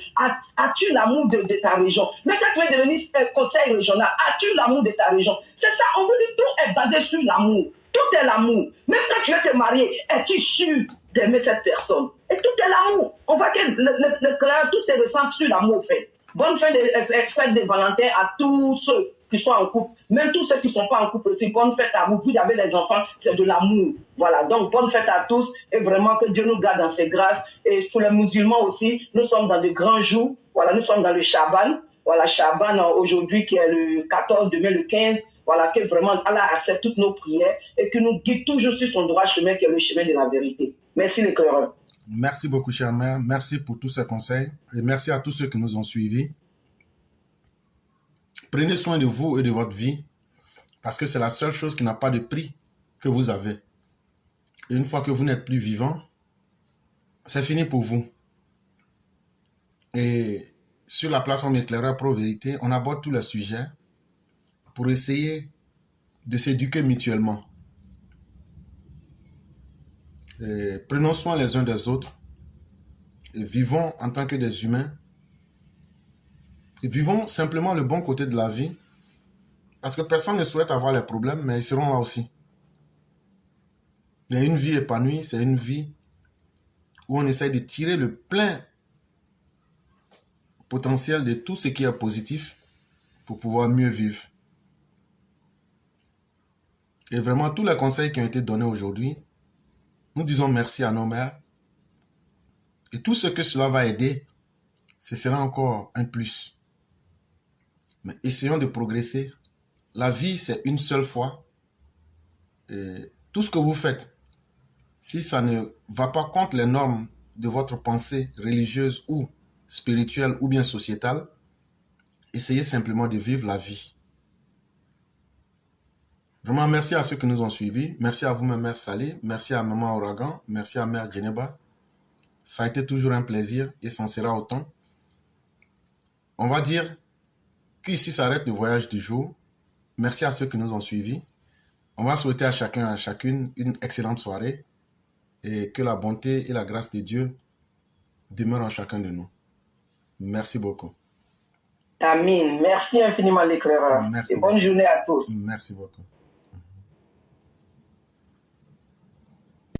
as-tu l'amour de ta région? Mais quand tu es devenu conseil régional, as-tu l'amour de ta région? C'est ça, on veut dire tout est basé sur l'amour. Tout est l'amour. Même quand tu veux te marier, es-tu sûr d'aimer cette personne? Et tout est l'amour. On voit que le cœur, tout se ressent sur l'amour fait. Bonne fête de Valentin à tous ceux qui sont en couple. Même tous ceux qui ne sont pas en couple aussi. Bonne fête à vous. Vous avez les enfants, c'est de l'amour. Voilà. Donc, bonne fête à tous. Et vraiment que Dieu nous garde dans ses grâces. Et pour les musulmans aussi, nous sommes dans de grands jours. Voilà, nous sommes dans le Chaban. Voilà, Chaban aujourd'hui qui est le 14, demain le 15. Voilà, que vraiment Allah accepte toutes nos prières et que nous guide toujours sur son droit chemin qui est le chemin de la vérité. Merci l'éclaireur. Merci beaucoup, chère mère. Merci pour tous ces conseils et merci à tous ceux qui nous ont suivis. Prenez soin de vous et de votre vie parce que c'est la seule chose qui n'a pas de prix que vous avez. Et une fois que vous n'êtes plus vivant, c'est fini pour vous. Et sur la plateforme Éclaireur Pro Vérité, on aborde tous les sujets pour essayer de s'éduquer mutuellement. Et prenons soin les uns des autres et vivons en tant que des humains et vivons simplement le bon côté de la vie parce que personne ne souhaite avoir les problèmes, mais ils seront là aussi. Il y a une vie épanouie, c'est une vie où on essaie de tirer le plein potentiel de tout ce qui est positif pour pouvoir mieux vivre. Et vraiment, tous les conseils qui ont été donnés aujourd'hui, nous disons merci à nos mères. Et tout ce que cela va aider, ce sera encore un plus. Mais essayons de progresser. La vie, c'est une seule fois. Et tout ce que vous faites, si ça ne va pas contre les normes de votre pensée religieuse ou spirituelle ou bien sociétale, essayez simplement de vivre la vie. Vraiment, merci à ceux qui nous ont suivis. Merci à vous, ma mère Salé. Merci à maman Ouragan. Merci à mère Djeneba. Ça a été toujours un plaisir et ça en sera autant. On va dire qu'ici s'arrête le voyage du jour. Merci à ceux qui nous ont suivis. On va souhaiter à chacun et à chacune une excellente soirée et que la bonté et la grâce de Dieu demeurent en chacun de nous. Merci beaucoup. Amen. Merci infiniment l'éclaireur. Et bonne journée à tous. Merci beaucoup.